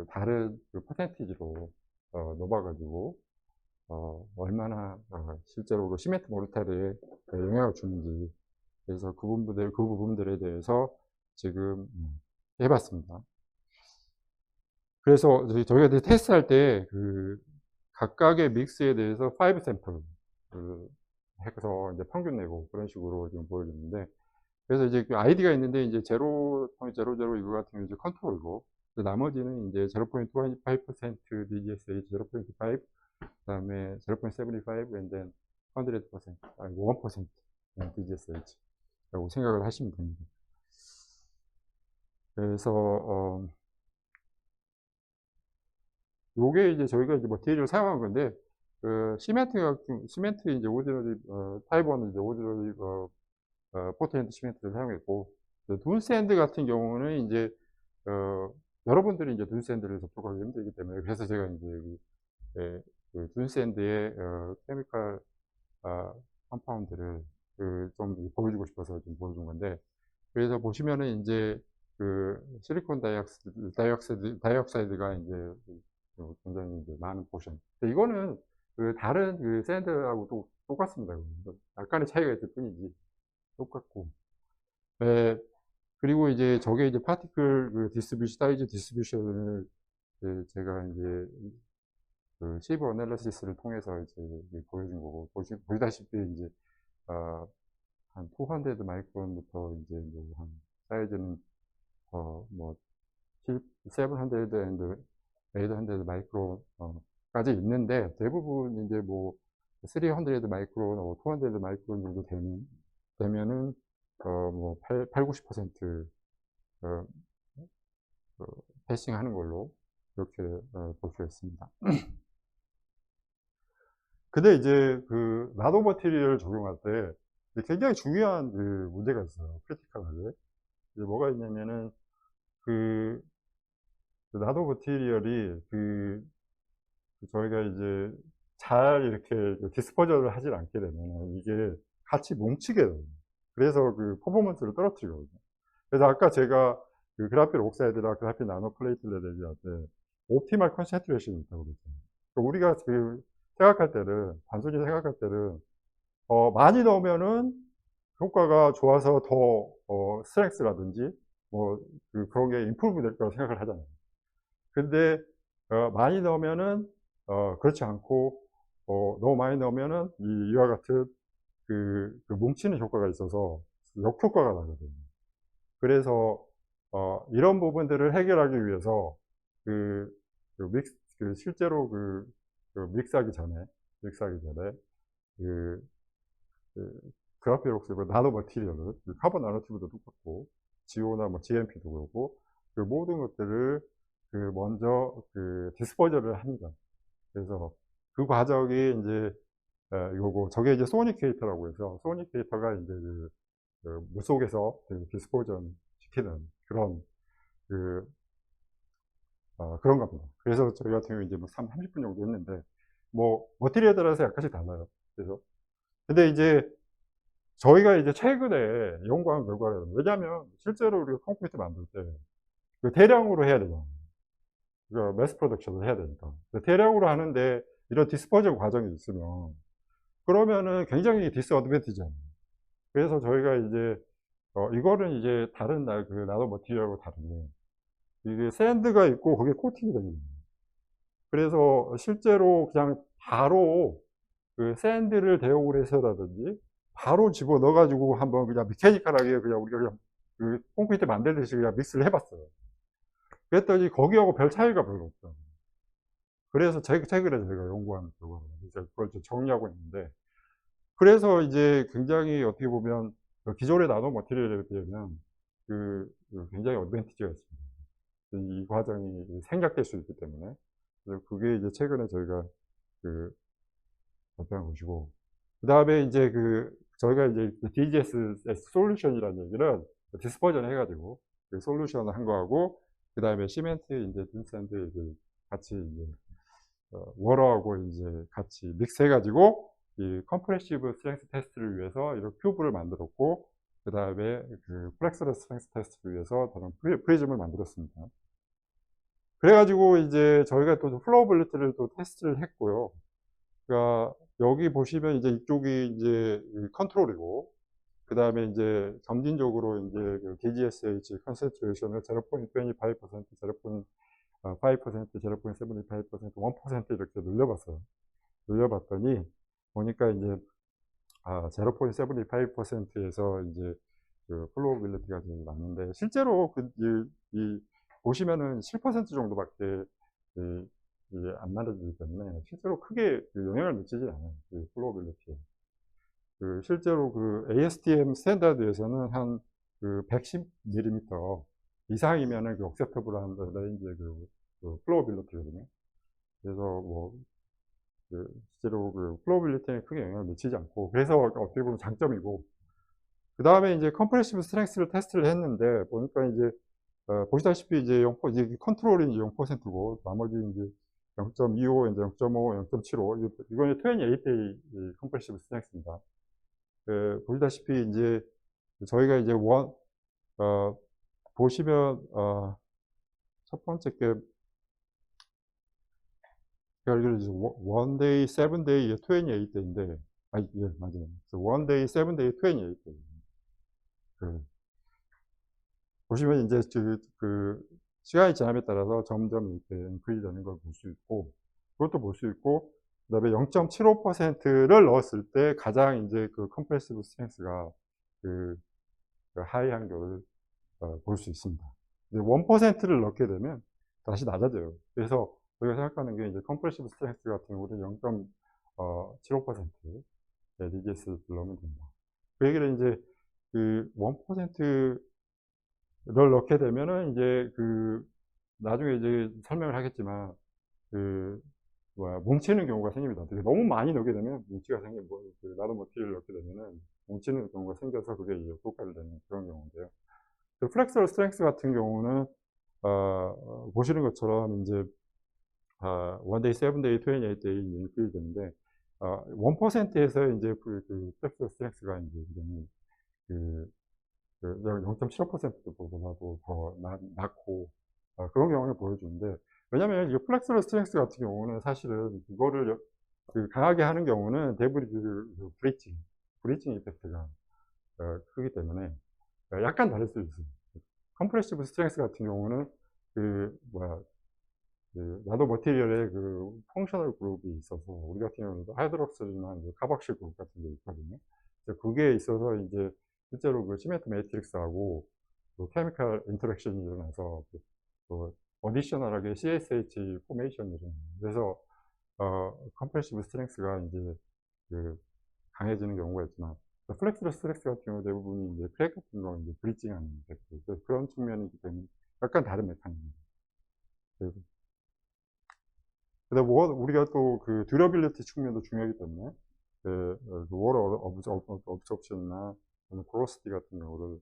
S1: 다른 그 퍼센티지로 넣어봐가지고 얼마나 실제로 그 시멘트 모르타르에 영향을 주는지, 그래서 그 부분들에 대해서 지금 해봤습니다. 그래서 저희가 이제 테스트할 때 그 각각의 믹스에 대해서 5 샘플 해서 이제 평균 내고 그런 식으로 지금 보여줬는데, 그래서 이제 그 아이디가 있는데 이제 0.00 이거 같은 경우 이제 컨트롤이고, 나머지는 이제 0.25% DGSH, 0.5, 그다음에 0.75 and then 100%, 아니고 1% DGSH라고 생각을 하시면 됩니다. 그래서 요게 이제 저희가 이제 머티리얼을 사용한 건데, 그 시멘트 이제 오디너리 타입 1은 이제 오디너리 포트랜드 시멘트를 사용했고, 둔샌드 같은 경우는 이제 여러분들이 이제 둔샌드를 접촉하기 힘들기 때문에, 그래서 제가 이제 여기 그 둔샌드의 케미컬 컴파운드를 좀 보여주고 싶어서 좀 보여준 건데, 그래서 보시면은 이제 그 실리콘 다이옥사이드가 이제 굉장히 이제 많은 포션. 근데 이거는 그 다른 그 샌드하고 똑같습니다. 약간의 차이가 있을 뿐이지 똑같고. 네, 그리고 이제 저게 이제 파티클 그 사이즈 디스트리뷰션을 제가 이제 그 쉐이브 어널리시스를 통해서 이제 보여준 거고, 보시다시피 이제 한 200 마이크론부터 이제 한 사이즈는 뭐 700 and 800 마이크론까지 있는데, 대부분 이제 뭐 300 마이크론, 200 마이크론 정도 되면은 뭐 90% 패싱 하는 걸로 이렇게 볼 수 있습니다. 근데 이제 그 나노 머티리얼을 적용할 때 굉장히 중요한 그 문제가 있어요. 크리티컬하게. 이제 뭐가 있냐면은 그 나노 머티리얼이 저희가 이제 잘 이렇게 디스퍼저를 하질 않게 되면 이게 같이 뭉치게 돼요. 그래서 그 퍼포먼스를 떨어뜨리거든요. 그래서 아까 제가 그 그라필 옥사이드랑 그라필 나노 플레이트를 얘기할 때 옵티멀 컨센트레이션이 있다고 그랬잖아요. 그러니까 우리가 그 생각할 때는, 단순히 생각할 때는 많이 넣으면은 효과가 좋아서 더 스트렝스라든지 뭐 그런 게 임프루브 될 거라고 생각을 하잖아요. 근데 많이 넣으면은 그렇지 않고, 너무 많이 넣으면은 이와 같은 그 뭉치는 효과가 있어서 역효과가 나거든요. 그래서 이런 부분들을 해결하기 위해서 실제로 믹스하기 전에 그, 그 그라필 옥사이드 나노 머티리얼을, 카본 나노튜브도 똑같고 GO나 뭐 GMP도 그렇고, 그 모든 것들을 먼저 디스포저를 합니다. 그래서 그 과정이 이제 저게 이제 소니케이터라고 해서, 소니케이터가 이제 물속에서 디스포전 시키는 그런 그런 겁니다. 그래서 저희 같은 경우 이제 뭐 30분 정도 했는데, 뭐 머티리얼에 따라서 약간씩 달라요. 그래서 근데 이제 저희가 이제 최근에 연구한 결과는, 왜냐하면 실제로 우리가 콘크리트 만들 때 대량으로 해야 되잖아요. 매스 프로덕션을 해야 되니까. 대량으로 하는데 이런 디스퍼전 과정이 있으면, 그러면은 굉장히 디스어드밴티지잖아요. 그래서 저희가 이제 이거는 이제 다른 나노 머티리얼하고 다르게 이게 샌드가 있고 거기에 코팅이 됩니다. 그래서 실제로 그냥 바로 그 샌드를 대용을 해서라든지 바로 집어 넣어 가지고 한번 그냥 메카니컬하게 그냥 우리가 그냥 그 콘크리트 만들듯이 그냥 믹스를 해봤어요. 그랬더니 거기하고 별 차이가 별로 없어요. 그래서 최근에 저희가 연구한 결과로 이제 그걸 좀 정리하고 있는데, 그래서 이제 굉장히 어떻게 보면 기존의 나노 머티리얼에 비하면 굉장히 어드밴티지가 있습니다. 이 과정이 생략될 수 있기 때문에. 그래서 그게 이제 최근에 저희가 발표한 것이고, 그 다음에 이제 저희가 이제 DGS 솔루션이라는 얘기는 디스퍼전 해가지고 솔루션을 한 거하고, 그 다음에 시멘트 이제 둔샌드 같이 이제 워러하고 이제 같이 믹스해가지고 이 컴프레시브 스트렝스 테스트를 위해서 이런 큐브를 만들었고, 그 다음에 플렉스럴 스트렝스 테스트를 위해서 다른 프리즘을 만들었습니다. 그래가지고 이제 저희가 또 플로어빌리티를 또 테스트를 했고요. 그러니까 여기 보시면 이제 이쪽이 이제 컨트롤이고, 그 다음에 이제 점진적으로 이제 DGSH 컨센트레이션을 0.25%, 0.5%, 0.75%, 1% 이렇게 늘려봤더니 보니까 이제 0.75%에서 이제 그 플로어빌리티가 제일 많은데 실제로 보시면은 7% 정도밖에 안 나눠지기 때문에 실제로 크게 영향을 미치지 않아요. 그 플로어빌리티에. 실제로 ASTM 스탠다드에서는 한 110mm 이상이면은 억셉터블한 레인지의 플로어빌리티거든요. 그래서 실제로 플로어빌리티에 크게 영향을 미치지 않고, 그래서 어떻게 보면 장점이고, 그 다음에 이제 컴프레시브 스트렝스를 테스트를 했는데, 보니까 이제, 보시다시피 이제 이제 컨트롤이 이제 0%고, 나머지 이제 0.25, 이제 0.5, 0.75, 이거는 28day 컴프레시브 스트렝스입니다. 보시다시피 이제 저희가 이제 보시면, 첫 번째 게, one day, 7 day, 28day인데, 예, 맞아요. one day, 7 day, 28day. 보시면 이제 시간이 지남에 따라서 점점 이렇게 인크리즈 되는 걸 볼 수 있고, 그것도 볼 수 있고, 그 다음에 0.75%를 넣었을 때 가장 이제 컴프레시브 스트렝스가 하이한 거를 볼 수 있습니다. 이제 1%를 넣게 되면 다시 낮아져요. 그래서 우리가 생각하는 게 이제 컴프레시브 스트렝스 같은 경우는 0.75% DGS를 넣으면 된다. 그 얘기를 이제 1%를 넣게 되면은 이제 나중에 이제 설명을 하겠지만 뭉치는 경우가 생깁니다. 너무 많이 넣게 되면 뭉치가 나노 머티리얼을 넣게 되면은 뭉치는 경우가 생겨서 그게 이제 효과를 내는 그런 경우인데요. 플렉서럴 스트렝스 같은 경우는 보시는 것처럼 이제 one day, 7 day, 28 day 이렇게 되는데 1%에서 이제 플렉서럴 스트렝스가 이제 0.75%보다도 더 낮고 그런 경우를 보여주는데, 왜냐하면 이 플렉서럴 스트렝스 같은 경우는 사실은 이거를 강하게 하는 경우는 대부분 브리칭 이펙트가 크기 때문에 약간 다를 수 있어요. 컴프레시브 스트렝스 같은 경우는 나노 머티리얼의 펑셔널 그룹이 있어서, 우리 같은 경우는 하이드록스나 카박실 그룹 같은 게 있거든요. 그게 있어서 이제 실제로 시멘트 매트릭스하고 케미컬 인터랙션이 일어나서 어디셔널하게 CSH 포메이션이 일어나요. 그래서 컴프레시브 스트렝스가 이제 강해지는 경우가 있지만, 플렉스럴 스트렝스 같은 경우 대부분이 이제 크랙 같은 거 이제 브리칭하는 이펙트, 그런 측면이기 때문에 약간 다른 메커니즘입니다. 그다음 우리가 또 듀러빌리티 측면도 중요하기 때문에 워터 업sorption이나 포로시티 같은 경우를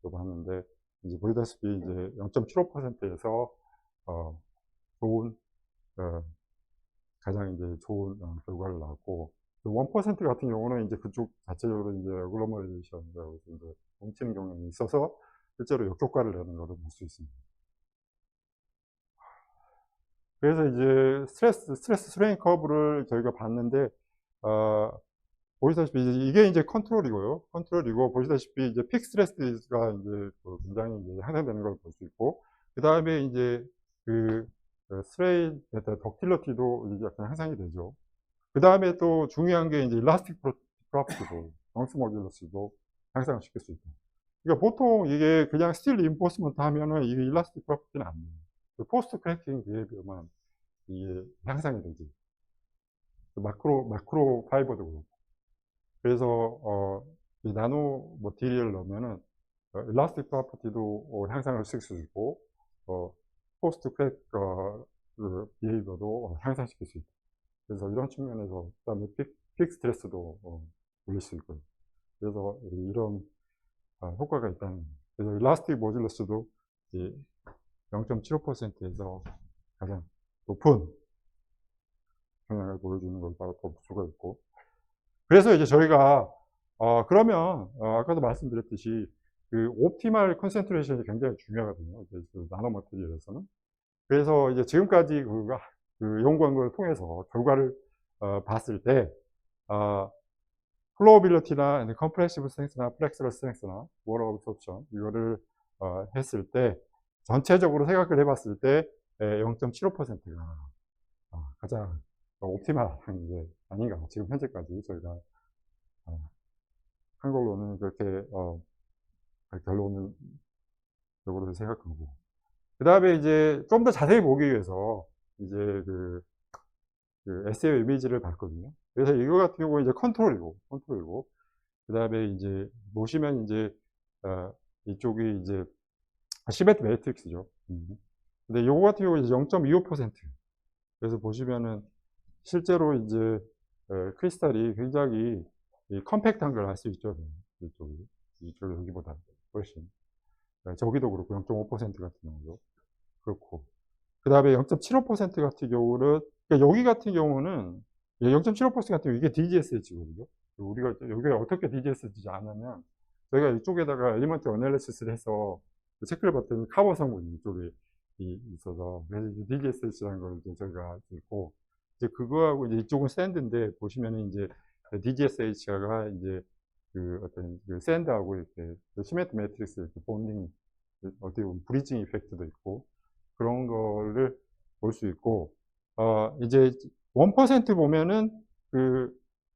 S1: 또 봤는데, 이제 보시다시피 이제 0.75%에서 좋은 가장 이제 좋은 결과를 나왔고, 1% 같은 경우는 이제 그쪽 자체적으로 이제 어글로머레이션이라고 이제 뭉치는 경향이 있어서 실제로 역효과를 내는 것을 볼 수 있습니다. 그래서 이제 스트레스 스트레인 커브를 저희가 봤는데, 보시다시피 이게 이제 컨트롤이고, 보시다시피 이제 픽 스트레스가 이제 굉장히 이제 향상되는 걸 볼 수 있고, 그 다음에 이제 스트레인 덕틸러티도 이제 약간 향상이 되죠. 그 다음에 또 중요한 게 이제 일라스틱 프로퍼티도, 정수 모듈러스도 향상을 시킬 수 있다. 그러니까 보통 이게 그냥 스틸 인포스먼트 하면은 이게 일라스틱 프로퍼티는 안 돼요. 포스트 크래킹 비헤비어만 이게 향상이 되지. 마크로 파이버도 그렇고. 그래서 이 나노 머티리얼을 넣으면은 일라스틱 프로퍼티도 향상을 시킬 수 있고, 포스트 크랙 비헤비어도 향상시킬 수 있다. 그래서 이런 측면에서, 그다음에 픽 스트레스도 올릴 수 있고요. 그래서 이런 효과가 있다는. 그래서 일라스틱 모듈러스도 0.75%에서 가장 높은 영향을 보여주는 걸 바로 볼 수가 있고. 그래서 이제 저희가 그러면 아까도 말씀드렸듯이 옵티멀 컨센트레이션이 굉장히 중요하거든요. 나노 머티리얼에서는. 그래서 이제 지금까지 연구한 걸 통해서 결과를 봤을 때 플로어빌리티나 컴프레시브 스트렝스나 플렉서럴 스트렝스나 워터 업소프션 이거를 했을 때 전체적으로 생각을 해봤을 때 0.75%가 가장 옵티멀한 게 아닌가, 지금 현재까지 저희가 한 걸로는 그렇게 결론적으로 생각하고. 그 다음에 이제 좀 더 자세히 보기 위해서 이제 그 SEO 이미지를 봤거든요. 그래서 이거 같은 경우는 이제 컨트롤이고. 그 다음에 이제 보시면 이제, 이쪽이 이제 시메트 매트릭스죠. 근데 요거 같은 경우 이제 0.25%. 그래서 보시면은 실제로 이제 크리스탈이 굉장히 이 컴팩트한 걸 알 수 있죠. 이쪽이 여기보다 훨씬. 저기도 그렇고 0.5% 같은 경우도 그렇고. 그 다음에 0.75% 같은 경우는, 그러니까 여기 같은 경우는 0.75% 같은 경우 이게 DGSH거든요. 우리가 여기가 어떻게 DGSH인지 아냐면 저희가 이쪽에다가 엘리먼트 어널리시스를 해서 체크를 봤더니 카본 성분이 이쪽에 있어서 그래서 DGSH라는 걸 이제 저희가 읽고 이제 그거하고 이제 이쪽은 샌드인데 보시면은 이제 DGSH가 이제 그 어떤 그 샌드하고 이렇게 시메트 매트릭스 이렇게 본딩 어떻게 보면 브리징 이펙트도 있고 그런 거를 볼 수 있고 이제 1% 보면은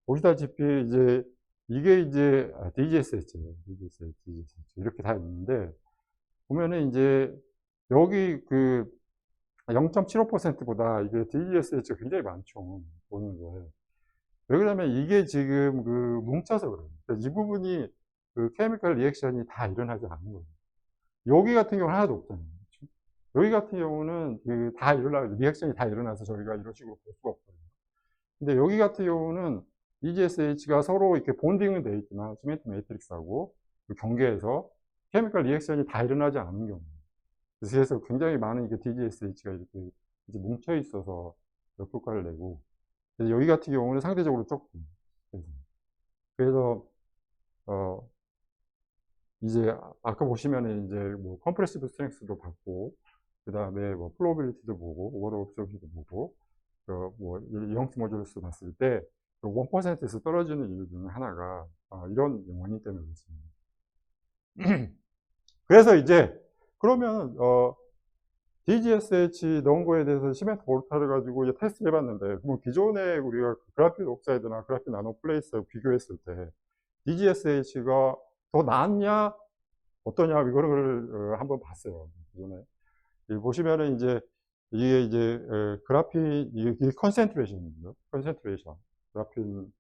S1: 보시다시피 이제 이게 이제 DGSH예요. DGSH 이렇게 다 있는데 보면은 이제 여기 0.75%보다 이게 DGSH가 굉장히 많죠. 보는 거에. 왜 그러냐면 이게 지금 뭉쳐서 그래요. 그러니까 이 부분이 케미컬 리액션이 다 일어나지 않는 거예요. 여기 같은 경우는 하나도 없잖아요. 그렇죠? 여기 같은 경우는 리액션이 다 일어나서 저희가 이런 식으로 볼 수가 없거든요. 근데 여기 같은 경우는 EGSH가 서로 이렇게 본딩은 되어 있지만 시멘트 매트릭스하고 경계에서 케미컬 리액션이 다 일어나지 않은 경우. 그래서 굉장히 많은 이게 DGSH가 이렇게 이제 뭉쳐 있어서 역효과를 내고 여기 같은 경우는 상대적으로 조금. 그래서 이제 아까 보시면은 이제 뭐 컴프레시브 스트렝스도 봤고 그 다음에 뭐 플로우빌리티도 보고 워터 옵저비도 보고 뭐 영스 모듈러스 봤을 때 1%에서 떨어지는 이유 중에 하나가 이런 원인 때문에 그렇습니다. 그래서 이제 그러면 DGSH 넣은 거에 대해서 시멘트 모르타를 가지고 이제 테스트를 해봤는데 그럼 기존에 우리가 그라핀 옥사이드나 그라핀 나노플레이스하고 비교했을 때 DGSH가 더 낫냐 어떠냐 이거를 한번 봤어요. 기존에 보시면은 이제 이게 이제 그라핀 이게 컨센트레이션이죠. 컨센트레이션 그라핀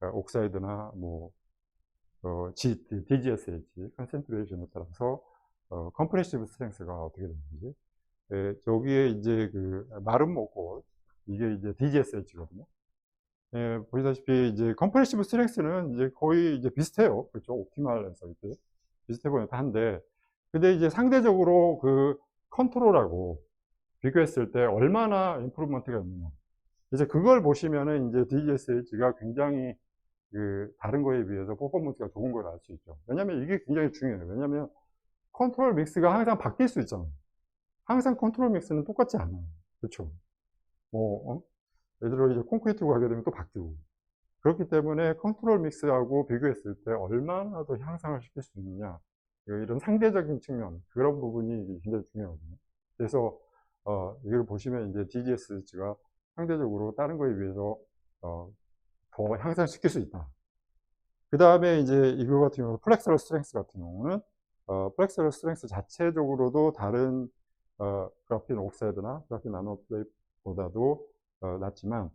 S1: 옥사이드나 뭐 DGSH 컨센트레이션에 따라서 컴프레시브 스트렝스가 어떻게 되는지 저기에 이제 마름 모골 이게 이제 DGSH거든요. 보시다시피 이제 컴프레시브 스트렝스는 이제 거의 이제 비슷해요. 그렇죠? 옵티멀에서 이렇게 비슷해 보이긴 한데 근데 이제 상대적으로 컨트롤하고 비교했을 때 얼마나 임프루먼트가 있느냐. 이제 그걸 보시면은 이제 DGSH가 굉장히 다른 거에 비해서 퍼포먼스가 좋은 걸 알 수 있죠. 왜냐면 이게 굉장히 중요해요. 왜냐면 컨트롤 믹스가 항상 바뀔 수 있잖아요. 항상 컨트롤 믹스는 똑같지 않아요. 그렇죠? 예를 들어 이제 콘크리트로 가게 되면 또 바뀌고. 그렇기 때문에 컨트롤 믹스하고 비교했을 때 얼마나 더 향상을 시킬 수 있느냐. 이런 상대적인 측면, 그런 부분이 굉장히 중요하거든요. 그래서, 이걸 보시면 이제 DGSH가 상대적으로 다른 거에 비해서, 더 향상시킬 수 있다. 그 다음에 이제 이거 같은 경우는 플렉서럴 스트렝스 같은 경우는, 플렉서럴 스트렝스 자체적으로도 다른, 그라핀 옥사이드나 그라핀 나노플레이보다도 낮지만,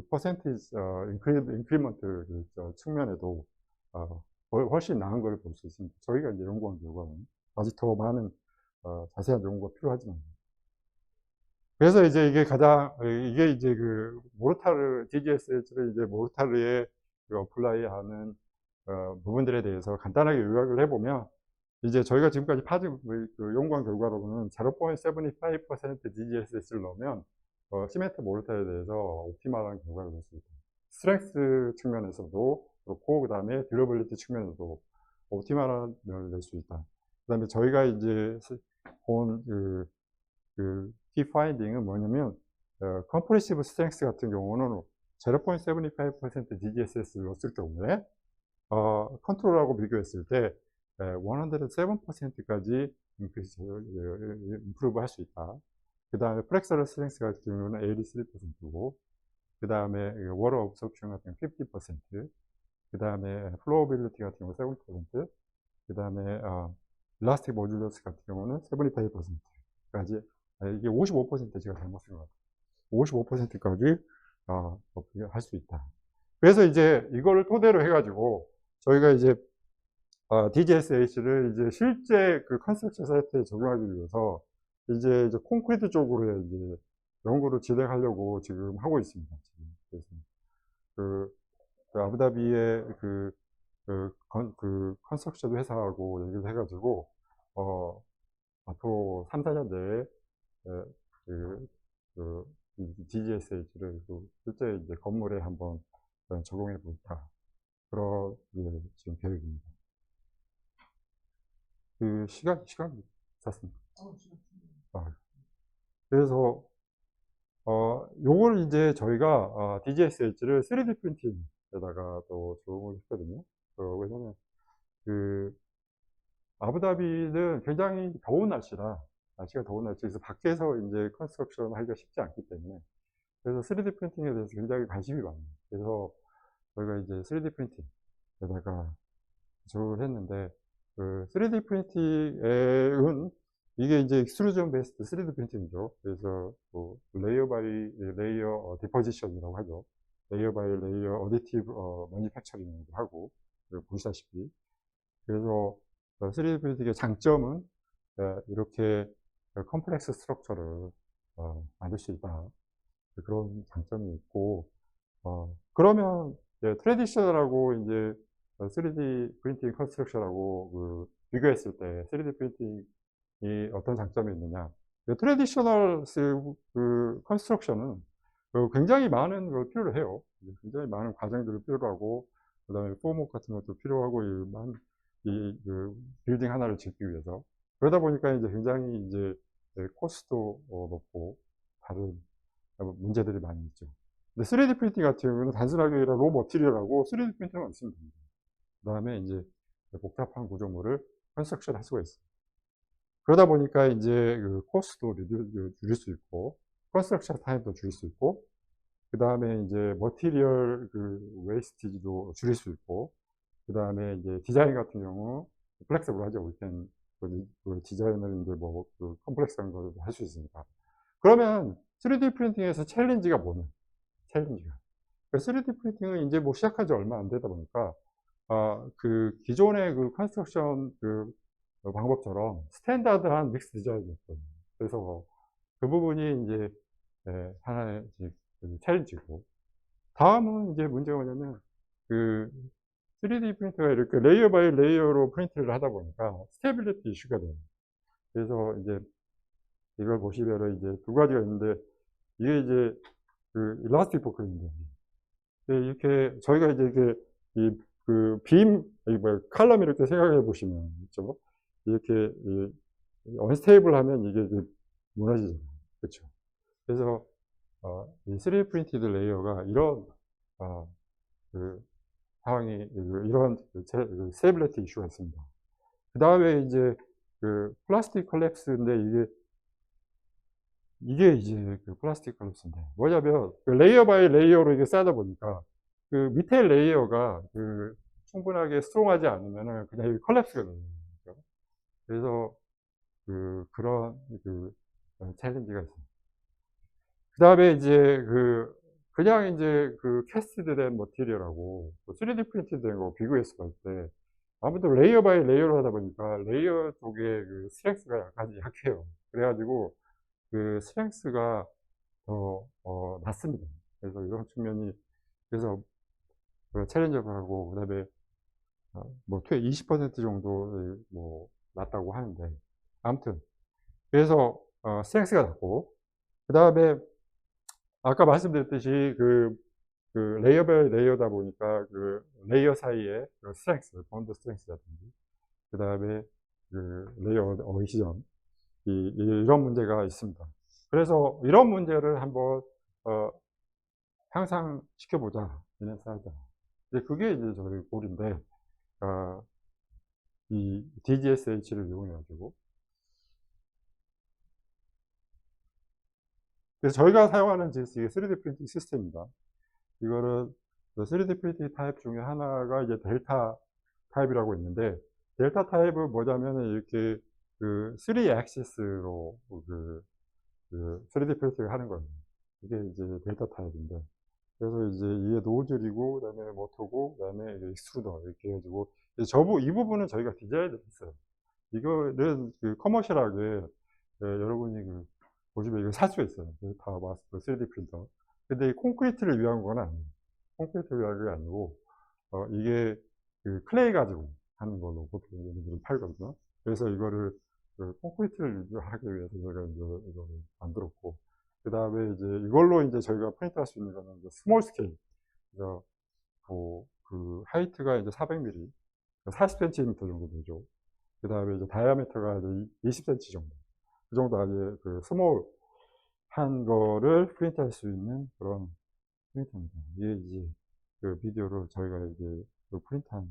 S1: 퍼센티지, 인크리먼트 측면에도, 훨씬 나은 걸 볼 수 있습니다. 저희가 이제 연구한 결과는 아직 더 많은 자세한 연구가 필요하지만. 그래서 이제 이게 이제 모르타르, DGSH를 이제 모르타르에 어플라이하는 부분들에 대해서 간단하게 요약을 해보면, 이제 저희가 지금까지 연구한 결과로는 0.75% DGSH를 넣으면 시멘트 모르타르에 대해서 옵티멀한 결과를 낼 수 있다. 스트렝스 측면에서도 그렇고, 그 다음에 듀러빌리티 측면에서도 옵티멀한 걸 낼 수 있다. 그 다음에 저희가 이제 본 키 파인딩은 뭐냐면, 컴프레시브 스트렝스 같은 경우는 0.75% DGSS를 넣었을 경우에, 컨트롤하고 비교했을 때, 107%까지 임프루브 할 수 있다. 그 다음에 플렉서럴 스트렝스 같은 경우는 83%고, 그 다음에 워터 옵섭션 같은 경우는 50%, 그 다음에 플로어빌리티 같은 경우 7%, 그 다음에 일라스틱 모듈러스 같은 경우는 75%까지, 이게 55% 제가 잘못 쓴 것 같아요. 55%까지 할 수 있다. 그래서 이제 이거를 토대로 해가지고 저희가 이제 DGSH를 이제 실제 그 컨스트럭션 사이트에 적용하기 위해서 이제 콘크리트 쪽으로 이제 연구를 진행하려고 지금 하고 있습니다. 지금. 그래서 그 아부다비의 그 컨스트럭션 회사하고 얘기를 해가지고 앞으로 3, 4년 내에 그 DGSH를 실제 이제 건물에 한번 적용해 볼까, 그런 지금 계획입니다. 그 시간이 찼습니다. 그래서 요걸 이제 저희가 DGSH를 3D 프린팅에다가 또 적용을 했거든요. 왜냐면 그 아부다비는 굉장히 더운 날씨가 더운 날씨에서 밖에서 이제 컨스트럭션 하기가 쉽지 않기 때문에, 그래서 3D 프린팅에 대해서 굉장히 관심이 많아요. 그래서 저희가 이제 3D 프린팅에다가 적용을 했는데, 그 3D 프린팅은 이게 이제 익스트루전 베이스드 3D 프린팅이죠. 그래서 뭐 레이어 바이 레이어 디포지션이라고 하죠. 레이어 바이 레이어 어디티브 매니팩처링도 하고, 보시다시피. 그래서 3D 프린팅의 장점은 이렇게 컴플렉스 스트럭처를 만들 수 있다, 그런 장점이 있고, 그러면 트레디셔널하고 이제 3D 프린팅 컨스트럭션하고 비교했을 때 3D 프린팅이 어떤 장점이 있느냐? 트레디셔널 컨스트럭션은 굉장히 많은 걸 필요로 해요. 굉장히 많은 과정들을 필요로 하고, 그 다음에 폼워크 같은 것도 필요하고, 빌딩 하나를 짓기 위해서. 그러다 보니까 이제 굉장히 이제 코스트도 높고, 다른 문제들이 많이 있죠. 근데 3D 프린팅 같은 경우는 단순하게 로 머티리얼하고 3D 프린팅만 있으면 됩니다. 그 다음에 이제 복잡한 구조물을 컨스트럭션 할 수가 있어요. 그러다 보니까 이제 코스트도 줄일 수 있고, 컨스트럭션 타임도 줄일 수 있고, 그 다음에 이제 머티리얼 웨이스티지도 줄일 수 있고, 그 다음에 이제 디자인 같은 경우 플렉서블 하죠. 우리는 디자인을 이제 컴플렉스한 걸 할 수 있으니까. 그러면 3D 프린팅에서 챌린지가 뭐냐? 챌린지가. 3D 프린팅은 이제 시작한 지 얼마 안 되다 보니까, 기존의 컨스트럭션 방법처럼 스탠다드한 믹스 디자인이었거든요. 그래서 그 부분이 이제 하나의 챌린지고, 다음은 이제 문제가 뭐냐면 3D 프린터가 이렇게 레이어 바이 레이어로 프린트를 하다 보니까 스테빌리티 이슈가 돼요. 그래서 이제 이걸 보시면은 이제 두 가지가 있는데, 이게 이제 일라스틱 포크인데, 이렇게 저희가 이제 칼럼 이렇게 생각해 보시면 있죠. 이렇게 언스테이블 하면 이게 이제 무너지잖아요. 그렇죠. 그래서 이 3D 프린티드 레이어가 이런 상황이, 이런 스테빌리티 이슈가 있습니다. 그 다음에 이제 플라스틱 컬랩스인데, 이게 이제 플라스틱 컬랩스인데 뭐냐면 레이어 바이 레이어로 이게 쌓다 보니까 밑에 레이어가 충분하게 스트롱하지 않으면 그냥 컬랩스가 되는 거죠. 그래서 그런 챌린지가 있습니다. 그 다음에 이제 그냥 이제 캐스트드 된 머티리얼하고 3D 프린트 된 거 비교했을 때, 아무래도 레이어 바이 레이어로 하다 보니까 레이어 쪽에 스트렝스가 약해요. 그래가지고 스트렝스가 더 낮습니다. 그래서 이런 측면이, 그래서 챌린저하고, 그 다음에 20% 정도 낮다고 하는데, 아무튼 그래서 스트렝스가 낮고, 그 다음에 아까 말씀드렸듯이 레이어 바이 레이어다 보니까 레이어 사이에 스트렝스, 본드 스트렝스라든지, 그 다음에 레이어 어이시전, 이런 문제가 있습니다. 그래서 이런 문제를 한번 향상시켜보자, 이네사이다. 그게 이제 저희 골인데, 이 DGSH를 이용해가지고. 그래서 저희가 사용하는 이게 3D 프린팅 시스템입니다. 이거는 3D 프린팅 타입 중에 하나가 이제 델타 타입이라고 있는데, 델타 타입은 뭐냐면은 이렇게 그 3액시스로 그 3D 프린팅을 하는 거예요. 이게 이제 델타 타입인데. 그래서 이제 이게 노즐이고, 그 다음에 모터고, 그 다음에 익스트루더 이렇게 해가지고, 이 부분은 저희가 디자인을 했어요. 이거는 그 커머셜하게 여러분이 보시면 이거 살 수 있어요. 다 마스터 3D 프린터. 근데 이 콘크리트를 위한 건 아니에요. 콘크리트를 위한 게 아니고, 이게 그 클레이 가지고 하는 걸로 보통 얘네들은 팔거든요. 그래서 이거를 그 콘크리트를 하기 위해서 저희가 이제 이거를 만들었고, 그 다음에 이제 이걸로 이제 저희가 프린트 할 수 있는 거는 이제 스몰 스케일. 그래서 그 하이트가 이제 400mm, 40cm 정도 되죠. 그 다음에 이제 다이아미터가 이제 20cm 정도. 그 정도 아주 그 스몰한 거를 프린트 할 수 있는 그런 프린터입니다. 이게 이제 그 비디오를 저희가 이제 그 프린트한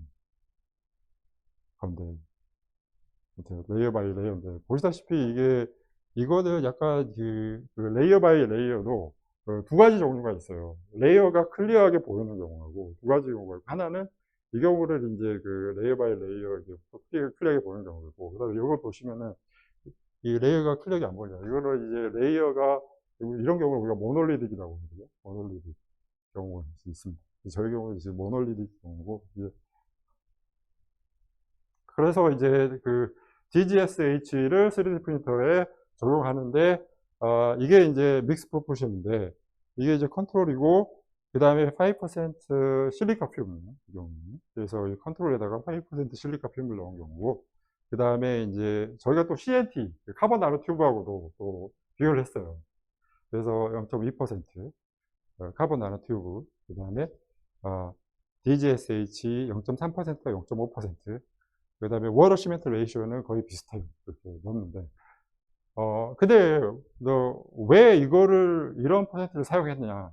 S1: 건데, 레이어 바이 레이어인데, 보시다시피 이거는 약간 그 레이어 바이 레이어도 두 가지 종류가 있어요. 레이어가 클리어하게 보이는 경우하고 두 가지 경우가 있고, 하나는 이 경우를 이제 그 레이어 바이 레이어 클리어하게 보이는 경우고, 그다음에 이걸 보시면은 이 레이어가 클리어하게 안 보여요. 이거를 이제 레이어가 이런 경우를 우리가 모놀리틱이라고 하거든요. 모놀리틱 경우가 있습니다. 저희 경우는 이제 모놀리틱 경우고, 그래서 이제 그 DGSH를 3D 프린터에 적용하는데, 이게 이제 믹스 프로포션인데, 이게 이제 컨트롤이고, 그 다음에 5% 실리카 퓨입니다. 이 경우는. 그래서 이 컨트롤에다가 5% 실리카 퓨을 넣은 경우고, 그 다음에 이제 저희가 또 CNT, 카본 나노 튜브하고도 또 비교를 했어요. 그래서 0.2% 카본 나노 튜브, 그 다음에 DGSH 0.3%와 0.5%, 그 다음에 워터 시멘트 레이쇼는 거의 비슷해요. 그렇게 넣었는데. 근데, 왜 이거를, 이런 퍼센트를 사용했느냐.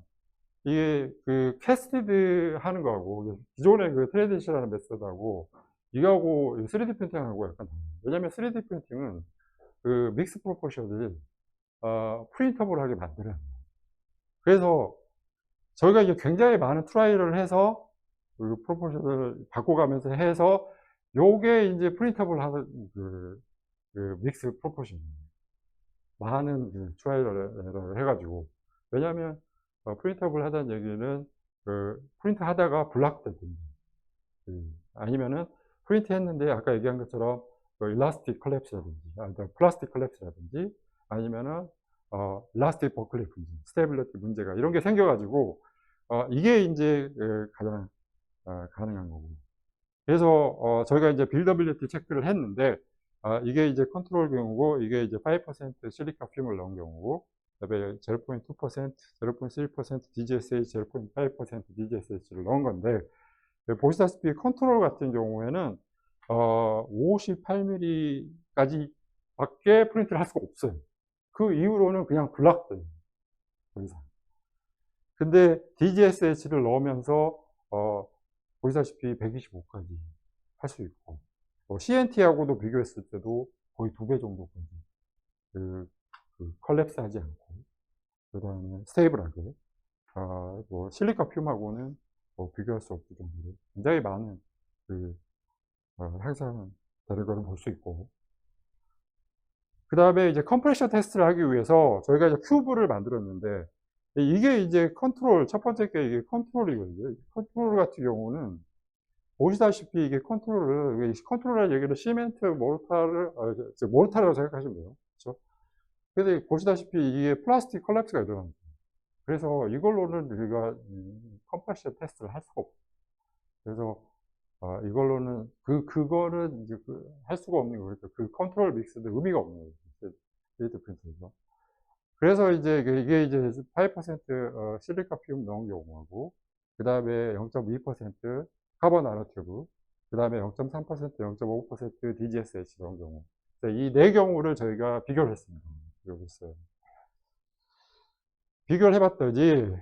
S1: 이게 그 캐스티드 하는 거하고, 기존의 그 트레디셔널 메서드하고, 이거하고 3D 프린팅하고 약간 달라요. 왜냐면 3D 프린팅은 그 믹스 프로포션을, 프린터블하게 만들어야 돼요. 그래서 저희가 이제 굉장히 많은 트라이를 해서, 그 프로포션을 바꿔가면서 해서, 요게 이제 프린터블 하는 그 믹스 프로포션입니다. 많은 트라이를 해가지고. 왜냐하면 프린터블 하다는 얘기는 그 프린트 하다가 블락되든지, 아니면은 프린트 했는데 아까 얘기한 것처럼 그 일라스틱 컬랩스라든지, 플라스틱 컬랩스라든지, 아니면은 일라스틱 버클링 문제, 스테빌리티 문제가 이런 게 생겨가지고, 이게 이제 가장 가능한 거고. 그래서 저희가 이제 빌더빌리티 체크를 했는데, 이게 이제 컨트롤 경우고, 이게 이제 5% 실리카 퓨을 넣은 경우고, 그다음에 0.2%, 0.3% DGSH, 0.5% DGSH를 넣은 건데, 보시다시피 컨트롤 같은 경우에는 58mm까지 밖에 프린트를 할 수가 없어요. 그 이후로는 그냥 블락돼요. 더 이상. 근데 DGSH를 넣으면서 보시다시피 125까지 할 수 있고, CNT하고도 비교했을 때도 거의 2배 정도까지 컬랩스 하지 않고, 그 다음에 스테이블하게, 실리카 퓨하고는 비교할 수 없을 정도로 굉장히 많은 향상 되는 것을 볼 수 있고, 그 다음에 이제 컴프레셔 테스트를 하기 위해서 저희가 이제 큐브를 만들었는데, 이게 이제 컨트롤, 첫 번째 게 이게 컨트롤이거든요. 컨트롤 같은 경우는 보시다시피 이게 컨트롤이라는 얘기를 시멘트, 모르타르라고 생각하시면 돼요. 그렇죠? 근데 보시다시피 이게 플라스틱 컬랩스가 일어납니다. 그래서 이걸로는 우리가 컴프레셔 테스트를 할 수가 없어요. 그래서 이걸로는 그거는 이제 할 수가 없는 거예요. 그 컨트롤 믹스도 의미가 없는 거예요. 3D 프린터에서. 그래서 이제 이게 이제 5% 실리카 퓨 넣은 경우하고, 그 다음에 0.2% 카본 나노튜브, 그 다음에 0.3%, 0.5% DGSH 넣은 경우. 이 네 경우를 저희가 비교를 했습니다. 여기 있어요. 비교를 해봤더니,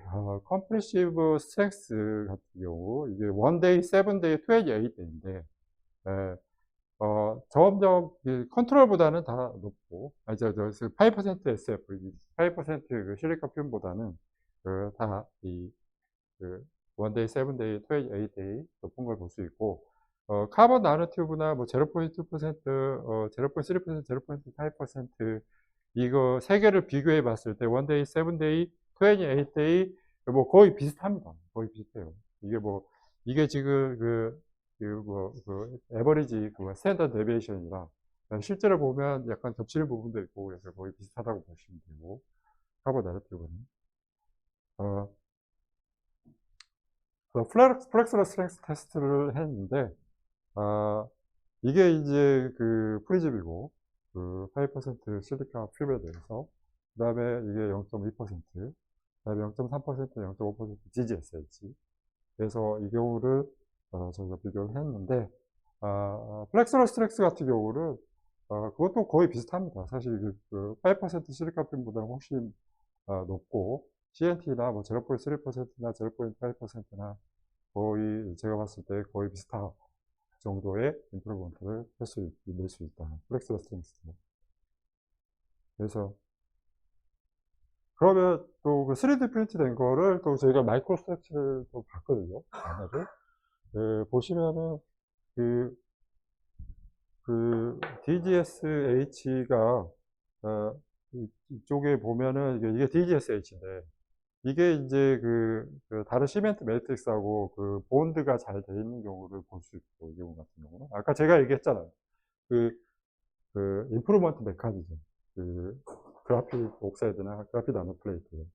S1: 컴프레시브 스트렝스 같은 경우, 이게 1day, 7day, 28day인데, 점점 컨트롤보다는 다 높고, 5% SF, 5% 그 실리카 퓨보다는 다 1day, 7day, 28day 높은 걸 볼 수 있고, 카본 나노튜브나 뭐 0.2%, 0.3%, 0.5% 이거 세 개를 비교해 봤을 때 1day, 7day, 28day 뭐 거의 비슷합니다. 거의 비슷해요. 이게 지금 에버리지 스탠더드 데비에이션이라 실제로 보면 약간 겹치는 부분도 있고 그래서 거의 비슷하다고 보시면 되고, 카본 나노튜브는 플렉스럴 스트렝스 테스트를 했는데, 이게 이제 프리즘이고, 8% 실리카 퓨브에 대해서, 그 다음에 이게 0.2%, 그 다음에 0.3%, 0.5% GGSH. 그래서 이 경우를, 저희가 비교를 했는데, 플렉스럴 스트렝스 같은 경우는, 그것도 거의 비슷합니다. 사실 8% 실리카 퓨브보다는 훨씬 높고, CNT나 뭐 0.3%나 0.5%나 거의 제가 봤을 때 거의 비슷한 정도의 임프루먼트를 낼 수 있다. 플렉스럴 스트렝스. 그래서 그러면 또 3D 프린트 된 거를 또 저희가 마이크로 스트럭처를 또 봤거든요. 보시면은 DGSH가 이쪽에 보면은 이게 DGSH인데 이게 이제 다른 시멘트 매트릭스하고 본드가 잘 돼 있는 경우를 볼 수 있고, 이 경우 같은 경우는. 아까 제가 얘기했잖아요. 임프루먼트 메커니즘. 그래픽 옥사이드나 그래픽 나노 플레이트.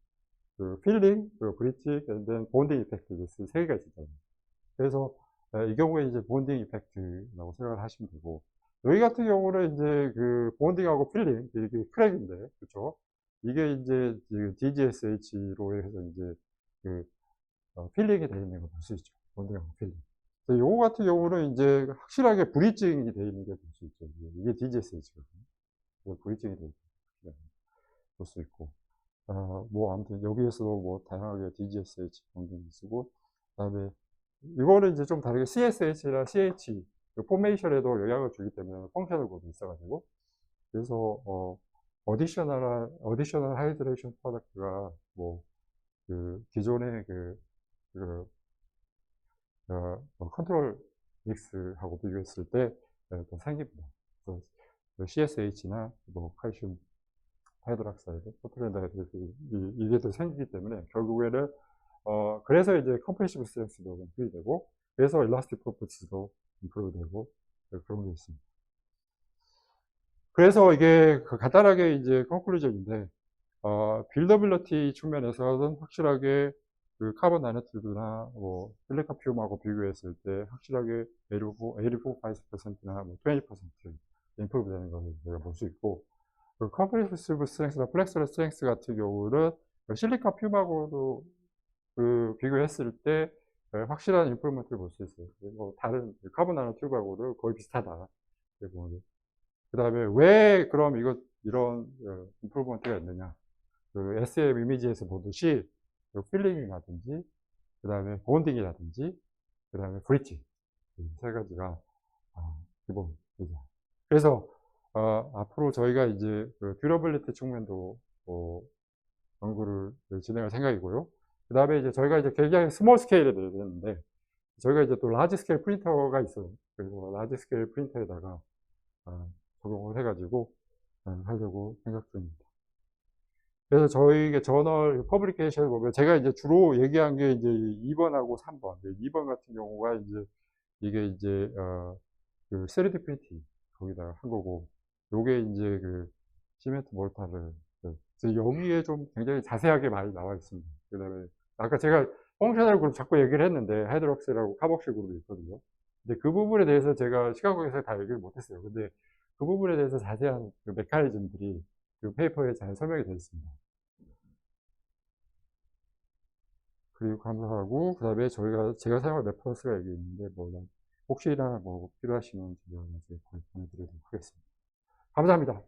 S1: 필링, 브릿지, 본딩 이펙트. 이제 세 개가 있잖아요. 그래서, 이 경우에 이제 본딩 이펙트라고 생각을 하시면 되고, 여기 같은 경우는 이제 본딩하고 필링, 이게 크랙인데, 그쵸? 이게 이제 DGSH로 해서 이제 필링이 되어 있는 걸 볼 수 있죠. 본딩하고 필링. 요거 같은 경우는 이제 확실하게 브릿징이 되어 있는 게 볼 수 있죠. 이게 DGSH거든요. 브릿징이 되어 있는 볼 수 있고. 뭐 아무튼 여기에서도 뭐 다양하게 DGSH 본딩이 쓰고, 그다음에 이거는 이제 좀 다르게 CSH나 CH 포메이션에도 영향을 주기 때문에 펑셔널 코드 있어가지고, 그래서 어디셔널 하이드레이션 프로덕트가 뭐 기존의 컨트롤 믹스하고 비교했을 때 또 생깁니다. 그래서 CSH나 뭐 칼슘 하이드락사이드, 포트렌다이드 이게 또 생기기 때문에 결국에는 그래서 이제 컴프레시브 스트렝스도 인프이 되고, 그래서 일라스틱 프로퍼티도 인프이 되고 그런 게 있습니다. 그래서 이게 간단하게 이제 컨클루전인데, 빌더빌리티 측면에서는 확실하게 카본 나노튜브나 뭐 실리카 퓨움하고 비교했을 때 확실하게 85%나 뭐 20% 임프루브 되는 것을 제가 볼 수 있고, 컴프레시브 스트렝스나 플렉스럴 스트렝스 같은 경우는 실리카 퓨움하고도 비교했을 때 확실한 임프루먼트를 볼 수 있어요. 뭐 다른 카본 나노튜브하고도 거의 비슷하다. 그 다음에 왜 그럼 이런 임프루먼트가 있느냐. SM 이미지에서 보듯이 필링이라든지, 그 다음에 본딩이라든지, 그 다음에 브릿지. 세 가지가 기본이죠. 그래서 앞으로 저희가 이제 듀러빌리티 측면도 연구를 진행할 생각이고요. 그 다음에 이제 저희가 이제 굉장히 스몰 스케일에 대해 되는데, 저희가 이제 또 라지 스케일 프린터가 있어요. 그래서 라지 스케일 프린터에다가 적용을 해가지고 하려고 생각 중입니다. 그래서 저희 저널 퍼블리케이션을 보면 제가 이제 주로 얘기한 게 이제 2번하고 3번. 2번 같은 경우가 이게 이제 3D 프린팅 거기다가 한 거고, 요게 이제 시멘트 몰타를 여기에 좀 굉장히 자세하게 많이 나와 있습니다. 그 다음에 아까 제가 펑셔널 그룹 자꾸 얘기를 했는데 하이드록시라고 카복시 그룹이 있거든요. 근데 그 부분에 대해서 제가 시카고에서 다 얘기를 못했어요. 근데 그 부분에 대해서 자세한 메커니즘들이 페이퍼에 잘 설명이 되어 있습니다. 그리고 감사하고, 그 다음에 제가 사용한 레퍼런스가 여기 있는데, 혹시나 필요하시면 제가 보내드리도록 하겠습니다. 감사합니다.